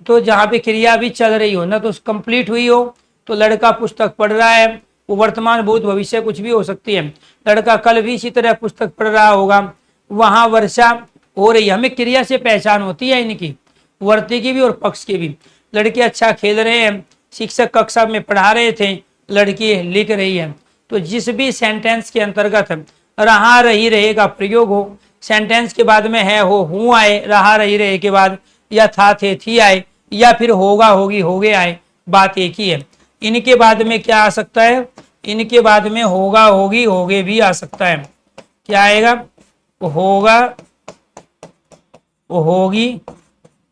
तो जहाँ पे क्रिया भी चल रही हो ना, तो कंप्लीट हुई हो, तो लड़का पुस्तक पढ़ रहा है, वो वर्तमान, भूत, भविष्य कुछ भी हो सकती है। लड़का कल भी इसी तरह पुस्तक पढ़ रहा होगा, वहां वर्षा हो रही है। हमें क्रिया से पहचान होती है इनकी, वर्ती की भी और पक्ष की भी। लड़के अच्छा खेल रहे हैं, शिक्षक कक्षा में पढ़ा रहे थे, लड़की लिख रही है। तो जिस भी सेंटेंस के अंतर्गत रहा, रही, रहे का प्रयोग हो, सेंटेंस के बाद में है, हो, हूं आए, रहा, रही, रहे के बाद, या था, थे, थी आए, या फिर होगा, होगी, होगे आए, बात एक ही है। इनके बाद में क्या आ सकता है, इनके बाद में होगा, होगी, होगे भी आ सकता है। क्या आएगा, होगा, होगी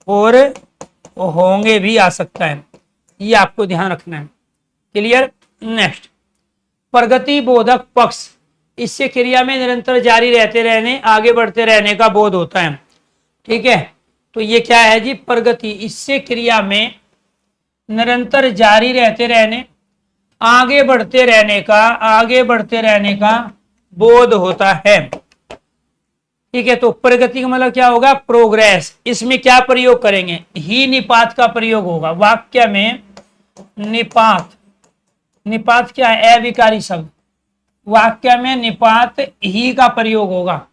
और होंगे भी आ सकता है, ये आपको ध्यान रखना है। क्लियर। नेक्स्ट, प्रगति बोधक पक्ष, इससे क्रिया में निरंतर जारी रहते रहने, आगे बढ़ते रहने का बोध होता है। ठीक है, तो ये क्या है जी, प्रगति, इससे क्रिया में निरंतर जारी रहते रहने, आगे बढ़ते रहने का बोध होता है। ठीक है, तो प्रगति का मतलब क्या होगा, प्रोग्रेस। इसमें क्या प्रयोग करेंगे, ही निपात का प्रयोग होगा वाक्य में। निपात, निपात क्या है, अविकारी शब्द। वाक्य में निपात ही का प्रयोग होगा,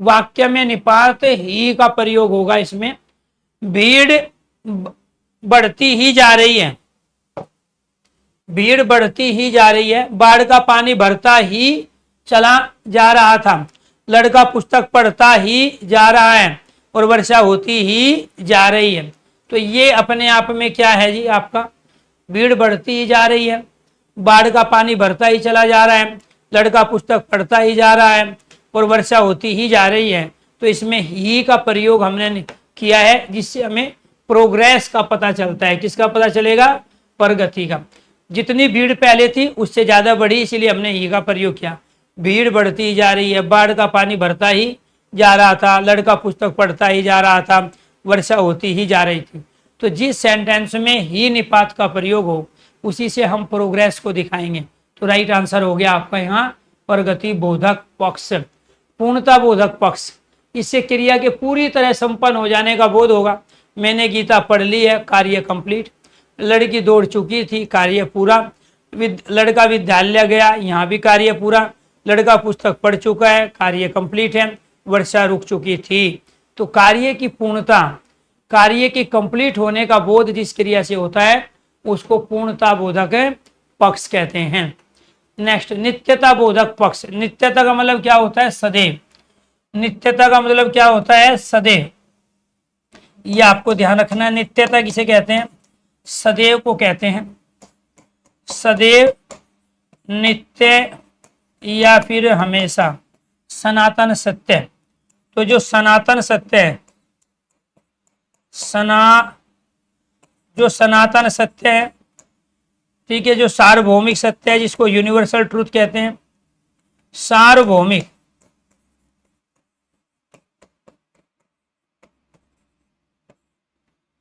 वाक्य में निपात ही का प्रयोग होगा। इसमें भीड़ बढ़ती ही जा रही है, भीड़ बढ़ती ही जा रही है, बाढ़ का पानी भरता ही चला जा रहा था, लड़का पुस्तक पढ़ता ही जा रहा है और वर्षा होती ही जा रही है। तो ये अपने आप में क्या है जी, आपका भीड़ बढ़ती ही जा रही है, बाढ़ का पानी भरता ही चला जा रहा है, लड़का पुस्तक पढ़ता ही जा रहा है और वर्षा होती ही जा रही है। तो इसमें ही का प्रयोग हमने किया है, जिससे हमें प्रोग्रेस का पता चलता है। किसका पता चलेगा, प्रगति का। जितनी भीड़ पहले थी उससे ज्यादा बढ़ी, इसीलिए हमने ही का प्रयोग किया। भीड़ बढ़ती ही जा रही है, बाढ़ का पानी भरता ही जा रहा था, लड़का पुस्तक पढ़ता ही जा रहा था, वर्षा होती ही जा रही थी। तो जिस सेंटेंस में ही निपात का प्रयोग हो उसी से हम प्रोग्रेस को दिखाएंगे। तो राइट आंसर हो गया आपका यहाँ प्रगति बोधक पक्ष। पूर्णता बोधक पक्ष, इससे क्रिया के पूरी तरह संपन्न हो जाने का बोध होगा। मैंने गीता पढ़ ली है, कार्य कंप्लीट। लड़की दौड़ चुकी थी, कार्य पूरा। लड़का विद्यालय गया, यहाँ भी कार्य पूरा। लड़का पुस्तक पढ़ चुका है, कार्य कंप्लीट है। वर्षा रुक चुकी थी। तो कार्य की पूर्णता, कार्य के कंप्लीट होने का बोध जिस क्रिया से होता है उसको पूर्णता बोधक पक्ष कहते हैं। नेक्स्ट, नित्यता बोधक पक्ष। नित्यता का मतलब क्या होता है, सदैव। नित्यता का मतलब क्या होता है, सदैव। ये आपको ध्यान रखना है। नित्यता किसे कहते हैं, सदैव को कहते हैं। सदैव, नित्य या फिर हमेशा, सनातन सत्य। तो जो सनातन सत्य है, जो सनातन सत्य है, ठीक है, जो सार्वभौमिक सत्य है, जिसको यूनिवर्सल ट्रूथ कहते हैं। सार्वभौमिक,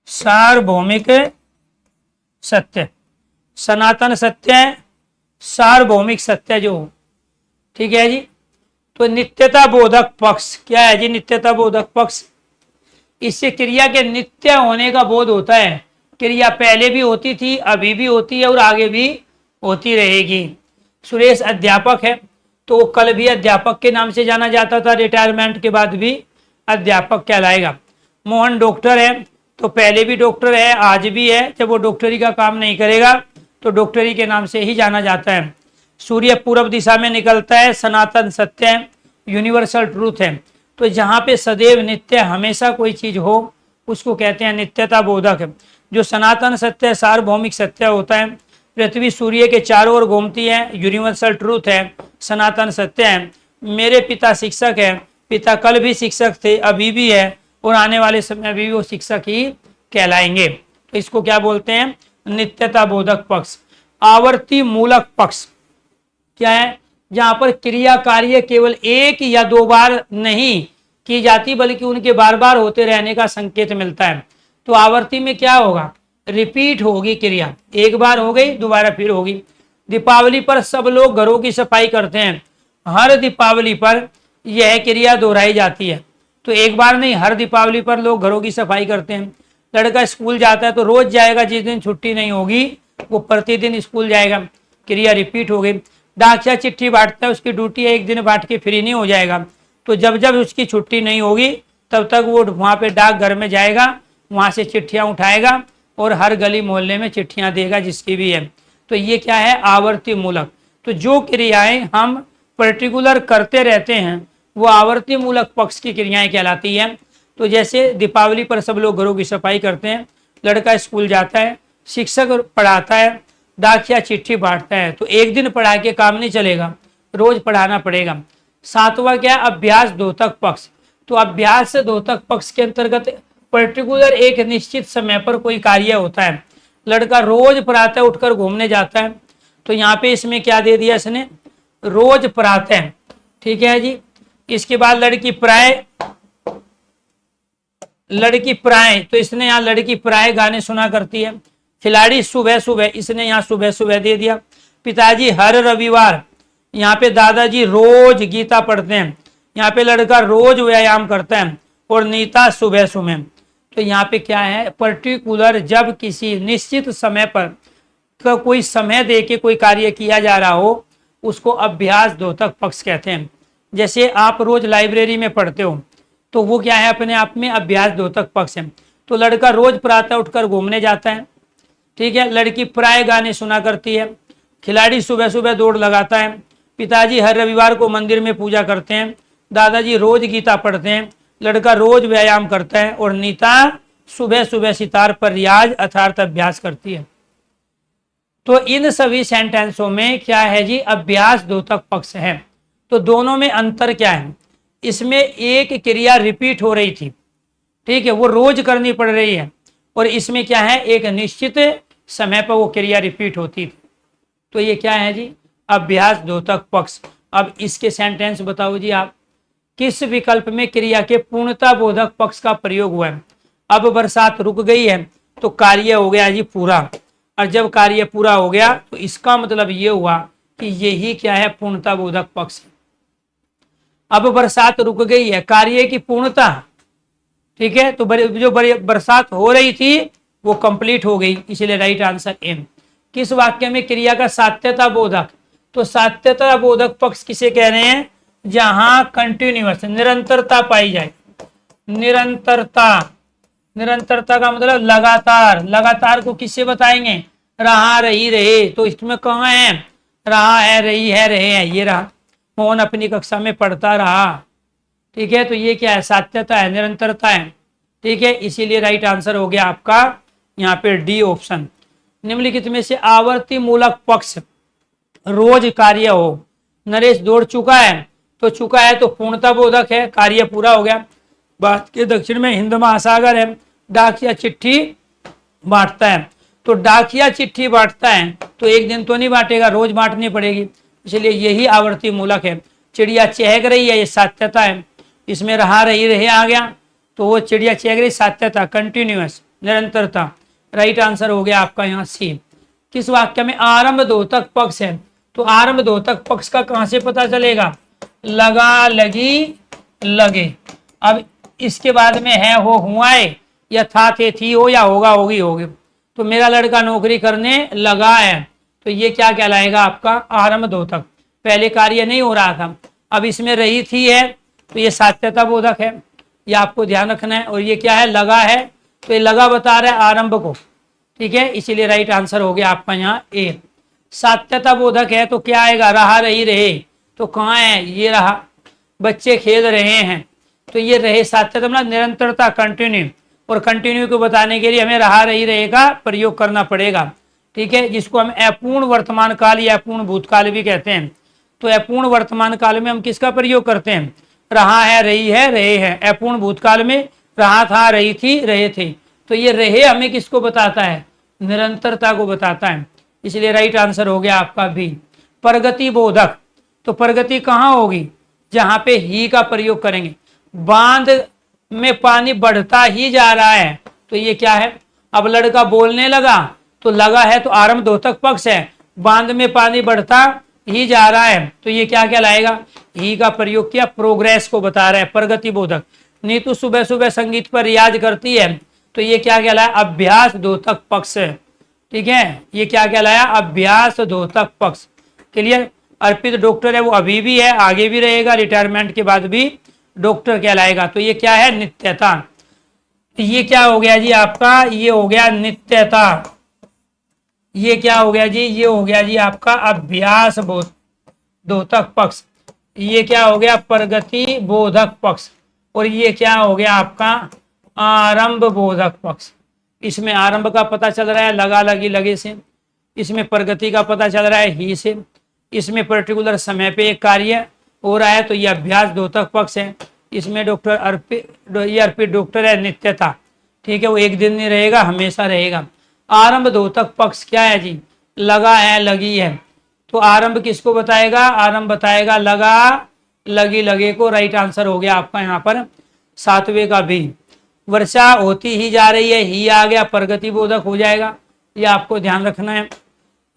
सार्वभौमिक सत्य, सनातन सत्य है, सार्वभौमिक सत्य जो, ठीक है जी। तो नित्यता बोधक पक्ष क्या है जी, नित्यता बोधक पक्ष, इससे क्रिया के नित्य होने का बोध होता है। क्रिया पहले भी होती थी, अभी भी होती है और आगे भी होती रहेगी। सुरेश अध्यापक है तो कल भी अध्यापक के नाम से जाना जाता था, रिटायरमेंट के बाद भी अध्यापक कहलाएगा। मोहन डॉक्टर है तो पहले भी डॉक्टर है, आज भी है। जब वो डॉक्टरी का काम नहीं करेगा तो डॉक्टरी के नाम से ही जाना जाता है। सूर्य पूर्व दिशा में निकलता है, सनातन सत्य है, यूनिवर्सल ट्रूथ है। तो जहाँ पे सदैव, नित्य, हमेशा कोई चीज हो उसको कहते हैं नित्यता बोधक। जो सनातन सत्य, सार्वभौमिक सत्य होता है। पृथ्वी सूर्य के चारों ओर घूमती है, यूनिवर्सल ट्रूथ है, सनातन सत्य है। मेरे पिता शिक्षक है, पिता कल भी शिक्षक थे, अभी भी है और आने वाले समय अभी भी वो शिक्षक ही कहलाएंगे। तो इसको क्या बोलते हैं, नित्यता बोधक पक्ष। आवर्ती मूलक पक्ष क्या है, जहां पर क्रिया कार्य केवल एक या दो बार नहीं की जाती बल्कि उनके बार बार होते रहने का संकेत मिलता है। तो आवर्ती में क्या होगा, रिपीट होगी क्रिया, एक बार हो गई दोबारा फिर होगी। दीपावली पर सब लोग घरों की सफाई करते हैं, हर दीपावली पर यह क्रिया दोहराई जाती है। तो एक बार नहीं, हर दीपावली पर लोग घरों की सफाई करते हैं। लड़का स्कूल जाता है तो रोज जाएगा, जिस दिन छुट्टी नहीं होगी वो प्रतिदिन स्कूल जाएगा, क्रिया रिपीट हो गई। डाकिया चिट्ठी बांटता है, उसकी ड्यूटी है एक दिन बांट के फ्री नहीं हो जाएगा। तो जब जब उसकी छुट्टी नहीं होगी तब तक वो वहाँ पे डाक घर में जाएगा, वहाँ से चिट्ठियाँ उठाएगा और हर गली मोहल्ले में चिट्ठियाँ देगा जिसकी भी है। तो ये क्या है, आवर्ती मूलक। तो जो क्रियाएं हम पर्टिकुलर करते रहते हैं वो आवर्ती मूलक पक्ष की क्रियाएं कहलाती हैं। तो जैसे दीपावली पर सब लोग घरों की सफाई करते हैं, लड़का स्कूल जाता है, शिक्षक पढ़ाता है, डाकिया चिट्ठी बांटता है। तो एक दिन पढ़ा के काम नहीं चलेगा, रोज पढ़ाना पड़ेगा। सातवां क्या, अभ्यास द्योतक पक्ष। तो अभ्यास द्योतक पक्ष के अंतर्गत पर्टिकुलर एक निश्चित समय पर कोई कार्य होता है। लड़का रोज प्रातः उठकर घूमने जाता है, तो यहाँ पे इसमें क्या दे दिया इसने, रोज प्रातः, ठीक है जी। इसके बाद लड़की प्राय, तो इसने यहाँ लड़की प्राय गाने सुना करती है। खिलाड़ी सुबह सुबह, इसने यहाँ सुबह सुबह दे दिया। पिताजी हर रविवार, यहाँ पे दादाजी रोज गीता पढ़ते हैं, यहाँ पे लड़का रोज व्यायाम करता है। और नीता सुबह सुबह, तो यहाँ पे क्या है, पर्टिकुलर जब किसी निश्चित समय पर कोई समय दे के कोई कार्य किया जा रहा हो, उसको अभ्यास द्योतक पक्ष कहते हैं। जैसे आप रोज लाइब्रेरी में पढ़ते हो, तो वो क्या है, अपने आप में अभ्यास द्योतक पक्ष है। तो लड़का रोज प्रातः उठकर घूमने जाता है, ठीक है। लड़की प्राय गाने सुना करती है। खिलाड़ी सुबह सुबह दौड़ लगाता है। पिताजी हर रविवार को मंदिर में पूजा करते हैं। दादाजी रोज गीता पढ़ते हैं। लड़का रोज व्यायाम करता है। और नीता सुबह सुबह सितार पर रियाज अर्थात अभ्यास करती है। तो इन सभी सेंटेंसों में क्या है जी, अभ्यास द्योतक पक्ष है। तो दोनों में अंतर क्या है, इसमें एक क्रिया रिपीट हो रही थी, ठीक है, वो रोज करनी पड़ रही है। और इसमें क्या है, एक निश्चित समय पर वो क्रिया रिपीट होती थी। तो ये क्या है जी, अभ्यास द्योतक पक्ष। अब इसके सेंटेंस बताओ जी आप, किस विकल्प में क्रिया के पूर्णता बोधक पक्ष का प्रयोग हुआ है। अब बरसात रुक गई है, तो कार्य हो गया जी पूरा। और जब कार्य पूरा हो गया, तो इसका मतलब ये हुआ कि यही क्या है, पूर्णता बोधक पक्ष। अब बरसात रुक गई है, कार्य की पूर्णता, ठीक है, तो जो बरसात हो रही थी वो कंप्लीट हो गई, इसलिए राइट आंसर एम। किस वाक्य में क्रिया का सात्यता बोधक, तो सात्यता बोधक पक्ष किसे कह रहे हैं, जहां कंटिन्यूअस निरंतरता पाई जाए। निरंतरता, निरंतरता का मतलब लगातार, लगातार को किससे बताएंगे, रहा रही रहे। तो इसमें कहाँ है, रहा है, रही है, रहे हैं, ये रहा। मोहन अपनी कक्षा में पढ़ता रहा, ठीक है, तो ये क्या है, सात्यता है, निरंतरता है, ठीक है। इसीलिए राइट आंसर हो गया आपका यहाँ पे डी ऑप्शन। निम्नलिखित में से आवर्ती मूलक पक्ष रोज कार्य हो। नरेश दौड़ चुका है, तो चुका है तो पूर्णता बोधक है, कार्य पूरा हो गया। भारत के दक्षिण में हिंद महासागर है, डाकिया चिट्ठी बांटता है, तो डाकिया चिट्ठी बांटता है तो एक दिन तो नहीं बांटेगा, रोज बांटनी पड़ेगी, इसलिए यही आवर्ती मूलक है। चिड़िया चहक रही है, ये सात्यता है। इसमें रहा रही रहे आ गया, तो वो चिड़िया चहक रही, सात्यता, कंटिन्यूअस, निरंतरता। राइट आंसर हो गया आपका यहाँ सी। किस वाक्य में आरंभ द्योतक पक्ष है, तो आरंभ द्योतक पक्ष का कहां से पता चलेगा, लगा, लगी, लगे। अब इसके बाद में है, हो, हुआ है, या था, थे, थी हो, या होगा, होगी, होगी। तो मेरा लड़का नौकरी करने लगा है, तो ये क्या कहलाएगा आपका, आरंभ द्योतक। पहले कार्य नहीं हो रहा था, अब इसमें रही थी है, तो ये सात्यता बोधक है, ये आपको ध्यान रखना है। और ये क्या है, लगा है, तो ये लगा बता रहा है आरंभ को, ठीक है, इसीलिए राइट आंसर हो गया आपका यहाँ ए। सात्यता बोधक है तो क्या आएगा, रहा रही रहे, तो कहाँ है, ये रहा। बच्चे खेल रहे हैं, तो ये रहे सात्यता मतलब निरंतरता, कंटिन्यू। और कंटिन्यू को बताने के लिए हमें रहा रही रहे का प्रयोग करना पड़ेगा, ठीक है, जिसको हम अपूर्ण वर्तमान काल या अपूर्ण भूतकाल भी कहते हैं। तो अपूर्ण वर्तमान काल में हम किसका प्रयोग करते हैं, रहा है, रही है, रहे हैं। अपूर्ण भूतकाल में रहा था, रही थी, रहे थे। तो ये रहे हमें किसको बताता है, निरंतरता को बताता है, इसलिए राइट आंसर हो गया आपका भी। प्रगति बोधक, तो प्रगति कहाँ होगी, जहां पे ही का प्रयोग करेंगे। बांध में पानी बढ़ता ही जा रहा है, तो ये क्या है, अब लड़का बोलने लगा, तो लगा है तो आरंभ द्योतक पक्ष है। बांध में पानी बढ़ता ही जा रहा है, तो ये क्या कहलाएगा, ही का प्रयोग किया, प्रोग्रेस को बता रहा है, प्रगति बोधक। नीतू सुबह सुबह संगीत पर रियाज करती है, तो ये क्या कहलाया, अभ्यास द्योतक पक्ष है, ठीक है, ये क्या कहलाया, अभ्यास द्योतक पक्ष। क्लियर। अर्पित डॉक्टर है, वो अभी भी है, आगे भी रहेगा, रिटायरमेंट के बाद भी डॉक्टर कहलाएगा। तो ये क्या है, नित्यता। ये क्या हो गया जी आपका, ये हो गया नित्यता। ये क्या हो गया जी, ये हो गया जी आपका अभ्यास द्योतक पक्ष। ये क्या हो गया, प्रगति बोधक पक्ष। और ये क्या हो गया आपका, आरंभ बोधक पक्ष। इसमें आरंभ का पता चल रहा है लगा, लगी, लगे से। इसमें प्रगति का पता चल रहा है ही से। इसमें पर्टिकुलर समय पे एक कार्य हो रहा है, तो ये अभ्यास द्योतक पक्ष है। इसमें डॉक्टर अर्पित, ये अर्पित डॉक्टर है, नित्यता, ठीक है, वो एक दिन नहीं रहेगा, हमेशा रहेगा। आरंभ द्योतक पक्ष क्या है जी, लगा है, लगी है, तो आरंभ किसको बताएगा, आरंभ बताएगा लगा, लगी, लगे को। राइट आंसर हो गया आपका यहाँ पर 7वें का भी। वर्षा होती ही जा रही है, ही आ गया, प्रगति बोधक हो जाएगा, ये आपको ध्यान रखना है।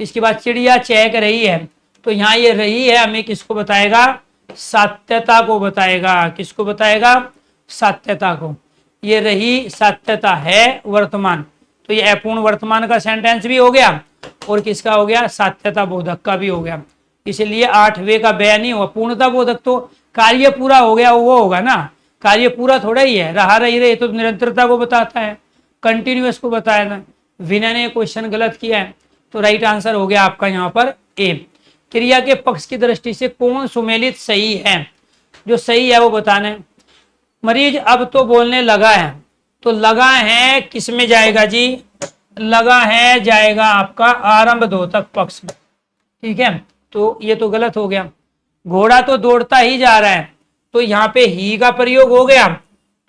इसके बाद चिड़िया चहक रही है, तो यहाँ ये रही है हमें किसको बताएगा, सात्यता को बताएगा। किसको बताएगा, सात्यता को। ये रही सात्यता है वर्तमान, तो ये अपूर्ण वर्तमान का सेंटेंस भी हो गया और किसका हो गया, सात्यता बोधक का भी हो गया। इसलिए 8वें का बयान नहीं हुआ। पूर्णता बोधक तो कार्य पूरा हो गया वो होगा ना, कार्य पूरा थोड़ा ही है, रहा रही रहे तो निरंतरता को बताता है, कंटिन्यूअस को बताया ना। विनय ने क्वेश्चन गलत किया है, तो राइट आंसर हो गया आपका यहाँ पर ए। क्रिया के पक्ष की दृष्टि से कौन सुमेलित सही है, जो सही है वो बताना है। मरीज अब तो बोलने लगा है, तो लगा है किस में जाएगा जी, लगा है जाएगा आपका आरंभ द्योतक पक्ष में, ठीक है, तो ये तो गलत हो गया। घोड़ा तो दौड़ता ही जा रहा है, तो यहाँ पे ही का प्रयोग हो गया,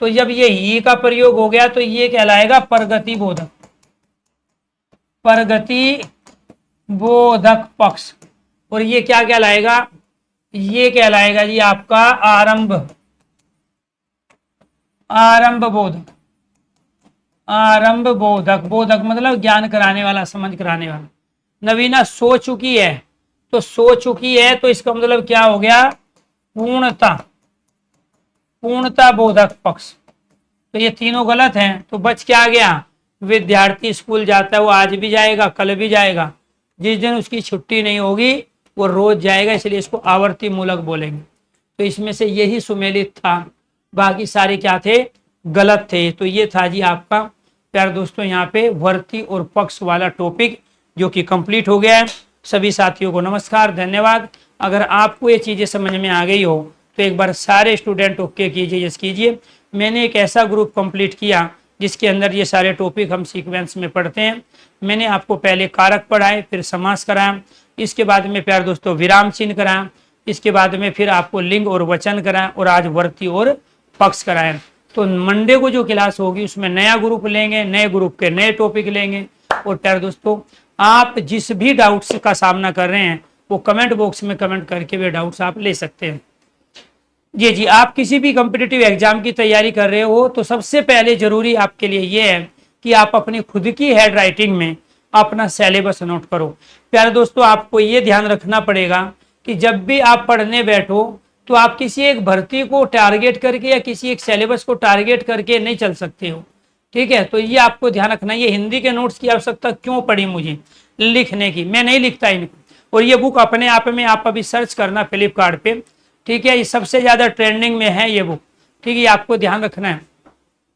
तो जब ये ही का प्रयोग हो गया तो ये कहलाएगा प्रगति बोधक, प्रगति बोधक पक्ष। और ये क्या कहलाएगा, ये कहलाएगा जी आपका आरंभ, आरंभ बोधक, आरंभ बोधक। बोधक मतलब ज्ञान कराने वाला, समझ कराने वाला। नवीना सो चुकी है, तो सो चुकी है, तो इसका मतलब क्या हो गया, पूर्णता, पूर्णता बोधक पक्ष। तो ये तीनों गलत हैं, तो बच क्या गया, विद्यार्थी स्कूल जाता है, वो आज भी जाएगा, कल भी जाएगा, जिस दिन उसकी छुट्टी नहीं होगी वो रोज जाएगा, इसलिए इसको आवर्ती मूलक बोलेंगे। तो इसमें से यही सुमेलित था, बाकी सारे क्या थे, गलत थे। तो ये था जी आपका प्यारे दोस्तों यहाँ पे वर्ती और पक्ष वाला टॉपिक, जो कि कंप्लीट हो गया है। सभी साथियों को नमस्कार, धन्यवाद। अगर आपको ये चीज़ें समझ में आ गई हो तो एक बार सारे स्टूडेंट ओके कीजिए, यस कीजिए। मैंने एक ऐसा ग्रुप कंप्लीट किया जिसके अंदर ये सारे टॉपिक हम सीक्वेंस में पढ़ते हैं। मैंने आपको पहले कारक पढ़ाए, फिर समास कराया, इसके बाद में प्यारे दोस्तों विराम चिन्ह कराया, इसके बाद में फिर आपको लिंग और वचन कराया, और आज वर्ती और पक्ष कराए। तो मंडे को जो क्लास होगी उसमें नया ग्रुप लेंगे, नए ग्रुप के नए टॉपिक लेंगे। और प्यारे दोस्तों आप जिस भी डाउट्स का सामना कर रहे हैं वो कमेंट बॉक्स में कमेंट करके वे डाउट्स आप ले सकते हैं। जी, आप किसी भी कॉम्पिटिटिव एग्जाम की तैयारी कर रहे हो तो सबसे पहले जरूरी आपके लिए ये है कि आप अपनी खुद की हैंड राइटिंग में अपना सिलेबस नोट करो। प्यारे दोस्तों आपको ये ध्यान रखना पड़ेगा कि जब भी आप पढ़ने बैठो तो आप किसी एक भर्ती को टारगेट करके या किसी एक सिलेबस को टारगेट करके नहीं चल सकते हो, ठीक है। तो ये आपको ध्यान रखना। ये हिंदी के नोट्स की आवश्यकता क्यों पड़ी मुझे लिखने की, मैं नहीं लिखता इनको। और ये बुक अपने आप में आप अभी सर्च करना फ्लिपकार्ट पे, ठीक है, ये सबसे ज्यादा ट्रेंडिंग में है ये बुक, ठीक है, ये आपको ध्यान रखना है।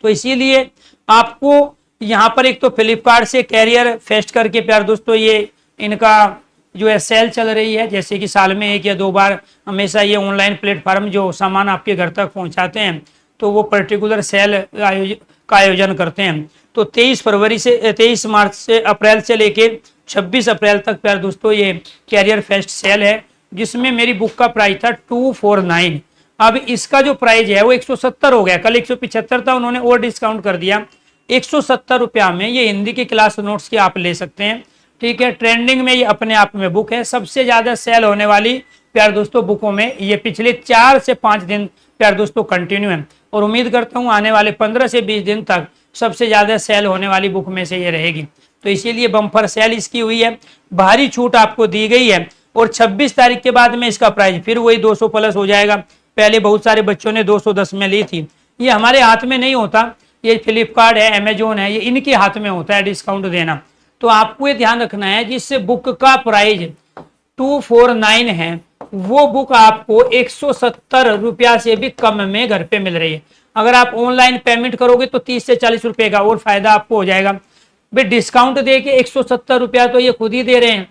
तो इसीलिए आपको यहाँ पर एक तो फ्लिपकार्ट से कैरियर फेस्ट करके प्यार दोस्तों ये इनका जो है सेल चल रही है, जैसे कि साल में 1 या 2 बार हमेशा ये ऑनलाइन प्लेटफॉर्म जो सामान आपके घर तक पहुँचाते हैं तो वो पर्टिकुलर सेल का आयोजन करते हैं। तो 23 मार्च से अप्रैल से लेके 26 अप्रैल तक प्यार दोस्तों ये कैरियर फेस्ट सेल है, जिसमें मेरी बुक का प्राइस था 249। अब इसका जो प्राइस है वो 170 हो गया, कल 175 था, उन्होंने और डिस्काउंट कर दिया 170 रुपया में ये हिंदी के क्लास नोट्स के आप ले सकते हैं, ठीक है। ट्रेंडिंग में ये अपने आप में बुक है, सबसे ज्यादा सेल होने वाली प्यार दोस्तों बुकों में ये पिछले 4 से 5 दिन प्यार दोस्तों कंटिन्यू है, और उम्मीद करता हूँ आने वाले 15 से 20 दिन तक सबसे ज्यादा सेल होने वाली बुक में से ये रहेगी। तो इसीलिए बम्पर सेल इसकी हुई है, भारी छूट आपको दी गई है, और 26 तारीख के बाद में इसका प्राइस फिर वही 200 प्लस हो जाएगा। पहले बहुत सारे बच्चों ने 210 में ली थी, ये हमारे हाथ में नहीं होता, ये फ्लिपकार्ट है, अमेजोन है, ये इनके हाथ में होता है डिस्काउंट देना। तो आपको ये ध्यान रखना है जिस बुक का प्राइस 249 है वो बुक आपको 170 रुपया से भी कम में घर पे मिल रही है। अगर आप ऑनलाइन पेमेंट करोगे तो 30 से 40 रुपए का और फायदा आपको हो जाएगा। भाई डिस्काउंट दे के 170 रुपया तो ये खुद ही दे रहे हैं,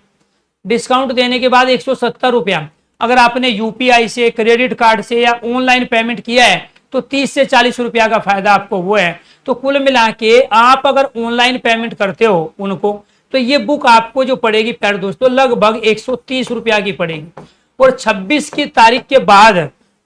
डिस्काउंट देने के बाद 170 रुपया अगर आपने यूपीआई से, क्रेडिट कार्ड से या ऑनलाइन पेमेंट किया है तो 30 से 40 रुपया का फायदा आपको वो है। तो कुल मिला के आप अगर ऑनलाइन पेमेंट करते हो उनको तो ये बुक आपको जो पड़ेगी प्यारे दोस्तों लगभग 130 रुपया की पड़ेगी। और 26 की तारीख के बाद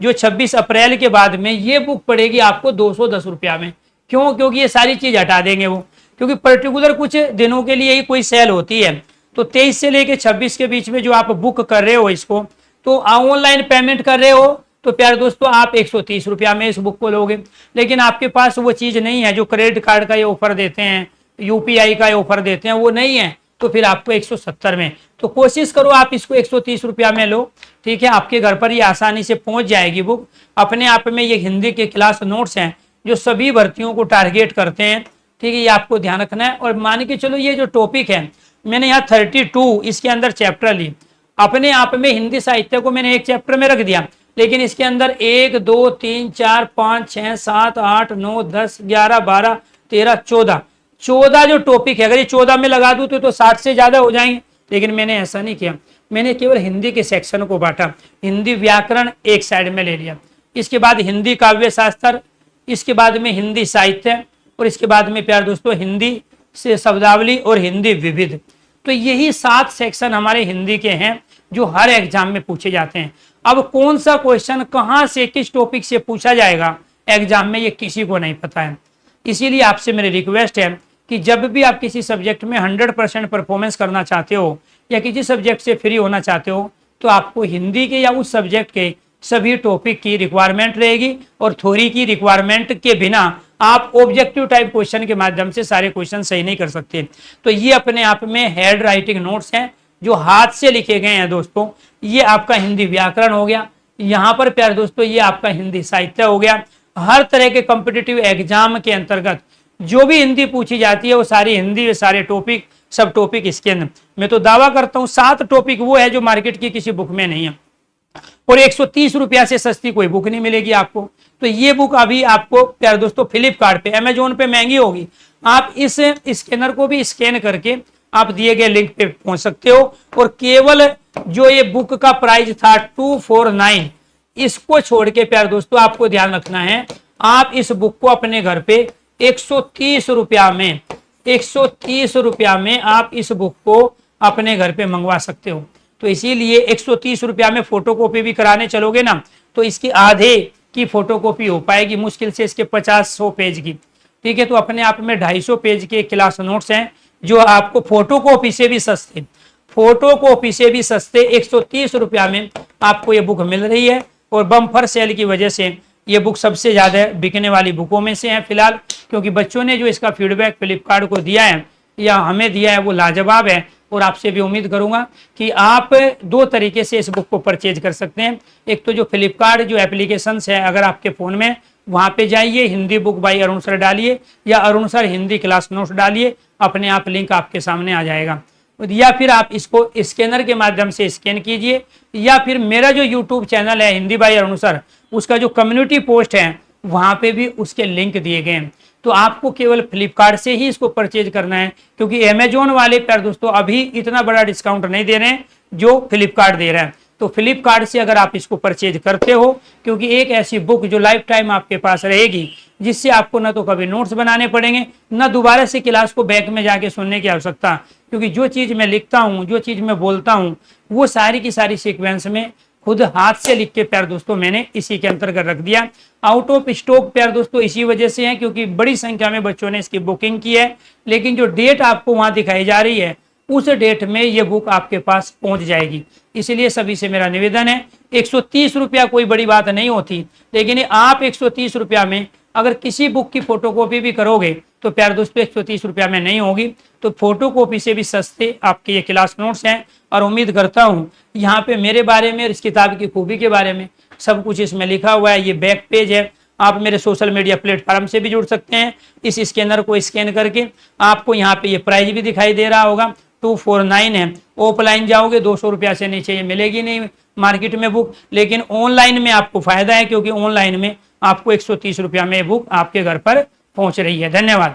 जो 26 अप्रैल के बाद में ये बुक पड़ेगी आपको 210 रुपया में। क्यों? क्योंकि ये सारी चीज हटा देंगे वो, क्योंकि पर्टिकुलर कुछ दिनों के लिए ही कोई सेल होती है। तो 23 से लेके 26 के बीच में जो आप बुक कर रहे हो इसको, तो ऑनलाइन पेमेंट कर रहे हो, तो प्यारे दोस्तों आप 130 रुपया में इस बुक को लोगे। लेकिन आपके पास वो चीज नहीं है जो क्रेडिट कार्ड का ये ऑफर देते हैं, यूपीआई का ये ऑफर देते हैं, वो नहीं है, तो फिर आपको 170 में। तो कोशिश करो आप इसको 130 रुपया में लो, ठीक है। आपके घर पर ये आसानी से पहुंच जाएगी बुक। अपने आप में ये हिंदी के क्लास नोट्स हैं जो सभी भर्तियों को टारगेट करते हैं, ठीक है। ये आपको ध्यान रखना है। और मान के चलो ये जो टॉपिक है, मैंने यहाँ 32 इसके अंदर चैप्टर ली। अपने आप में हिंदी साहित्य को मैंने एक चैप्टर में रख दिया, लेकिन इसके अंदर 1 2 3 4 5 6 7 8 9 10 11 12 13 14 जो टॉपिक है, अगर ये 14 में लगा दूं तो 60 से ज्यादा हो जाएंगे। लेकिन मैंने ऐसा नहीं किया, मैंने केवल हिंदी के सेक्शन को बांटा। हिंदी व्याकरण एक साइड में ले लिया, इसके बाद हिंदी काव्य शास्त्र, इसके बाद में हिंदी साहित्य, और इसके बाद में प्यारे दोस्तों हिंदी से शब्दावली और हिंदी विविध। तो यही 7 सेक्शन हमारे हिंदी के हैं जो हर एग्जाम में पूछे जाते हैं। अब कौन सा क्वेश्चन कहां से किस टॉपिक से पूछा जाएगा एग्जाम में, ये किसी को नहीं पता है। इसीलिए आपसे मेरी रिक्वेस्ट है कि जब भी आप किसी सब्जेक्ट में 100% परफॉर्मेंस करना चाहते हो या किसी सब्जेक्ट से फ्री होना चाहते हो, तो आपको हिंदी के या उस सब्जेक्ट के सभी टॉपिक की रिक्वायरमेंट रहेगी, और थ्योरी की रिक्वायरमेंट के बिना आप ऑब्जेक्टिव टाइप क्वेश्चन के माध्यम से सारे क्वेश्चन सही नहीं कर सकते। तो ये अपने आप में हैंड राइटिंग नोट्स हैं जो हाथ से लिखे गए हैं दोस्तों। ये आपका हिंदी व्याकरण हो गया, यहाँ पर प्यारे दोस्तों ये आपका हिंदी साहित्य हो गया। हर तरह के कॉम्पिटिटिव एग्जाम के अंतर्गत जो भी हिंदी पूछी जाती है वो सारी हिंदी में सारे टॉपिक, सब टॉपिक इसके अंदर। मैं तो दावा करता हूँ 7 टॉपिक वो है जो मार्केट की किसी बुक में नहीं है, और 130 रुपया से सस्ती कोई बुक नहीं मिलेगी आपको। तो ये बुक अभी आपको प्यारे दोस्तों फ्लिपकार्ट पे, अमेजोन पे महंगी होगी, आप इस स्कैनर को भी स्कैन करके आप दिए गए लिंक पे पहुंच सकते हो। और केवल जो ये बुक का प्राइस था 249, इसको छोड़ के प्यारे दोस्तों आपको ध्यान रखना है, आप इस बुक को अपने घर पे 130 रुपया में, 130 रुपया में आप इस बुक को अपने घर पे मंगवा सकते हो। तो इसीलिए 130 रुपया में फोटोकॉपी भी कराने चलोगे ना, तो इसकी आधे की फोटोकॉपी हो पाएगी, मुश्किल से इसके 50-100 पेज की, ठीक है। तो अपने आप में 250 पेज के क्लास नोट्स हैं जो आपको फोटोकॉपी से भी सस्ते, फोटोकॉपी से भी सस्ते 130 रुपया में आपको ये बुक मिल रही है। और बम्पर सेल की वजह से ये बुक सबसे ज्यादा बिकने वाली बुकों में से है फिलहाल, क्योंकि बच्चों ने जो इसका फीडबैक फ्लिपकार्ट को दिया है या हमें दिया है वो लाजवाब है। और आपसे भी उम्मीद करूंगा कि आप 2 तरीके से इस बुक को परचेज कर सकते हैं। एक तो जो फ्लिपकार्ट जो एप्लीकेशन है अगर आपके फोन में, वहां पे जाइए, Hindi book by Arun sir डालिए या Arun sir Hindi class notes डालिए, अपने आप लिंक आपके सामने आ जाएगा। या फिर आप इसको स्कैनर के माध्यम से स्कैन कीजिए, या फिर मेरा जो यूट्यूब चैनल है हिंदी बाई अरुण सर, उसका जो कम्युनिटी पोस्ट है वहां पे भी उसके लिंक दिए गए हैं। तो आपको केवल फ्लिपकार्ट से ही इसको परचेज करना है, क्योंकि अमेजोन वाले पर दोस्तों अभी इतना बड़ा डिस्काउंट नहीं दे रहे हैं जो फ्लिपकार्ट दे रहा है। तो फ्लिपकार्ट से अगर आप इसको परचेज करते हो, क्योंकि एक ऐसी बुक जो लाइफ टाइम आपके पास रहेगी, जिससे आपको ना तो कभी नोट्स बनाने पड़ेंगे, ना दोबारा से क्लास को बैक में जाके सुनने की आवश्यकता, क्योंकि जो चीज मैं लिखता हूँ, जो चीज मैं बोलता हूँ, वो सारी की सारी सीक्वेंस में खुद हाथ से लिख के प्यार दोस्तों मैंने इसी के अंतर्गत रख दिया। आउट ऑफ स्टॉक प्यार दोस्तों इसी वजह से है क्योंकि बड़ी संख्या में बच्चों ने इसकी बुकिंग की है, लेकिन जो डेट आपको वहां दिखाई जा रही है उस डेट में ये बुक आपके पास पहुंच जाएगी। इसलिए सभी से मेरा निवेदन है, 130 रुपया कोई बड़ी बात नहीं होती, लेकिन आप 130 रुपया में अगर किसी बुक की फोटोकॉपी भी करोगे तो प्यार दोस्तों 130 रुपया में नहीं होगी। तो फोटोकॉपी से भी सस्ते आपके ये क्लास नोट्स हैं, और उम्मीद करता हूँ यहाँ पे मेरे बारे में और इस किताब की खूबी के बारे में सब कुछ इसमें लिखा हुआ है। ये बैक पेज है, आप मेरे सोशल मीडिया प्लेटफॉर्म से भी जुड़ सकते हैं। इस स्कैनर को स्कैन करके आपको यहाँ पे ये प्राइस भी दिखाई दे रहा होगा, 249 है। ऑफलाइन जाओगे 200 रुपया से नीचे ये मिलेगी नहीं मार्केट में बुक, लेकिन ऑनलाइन में आपको फायदा है क्योंकि ऑनलाइन में आपको 130 रुपया में बुक आपके घर पर पहुंच रही है। धन्यवाद।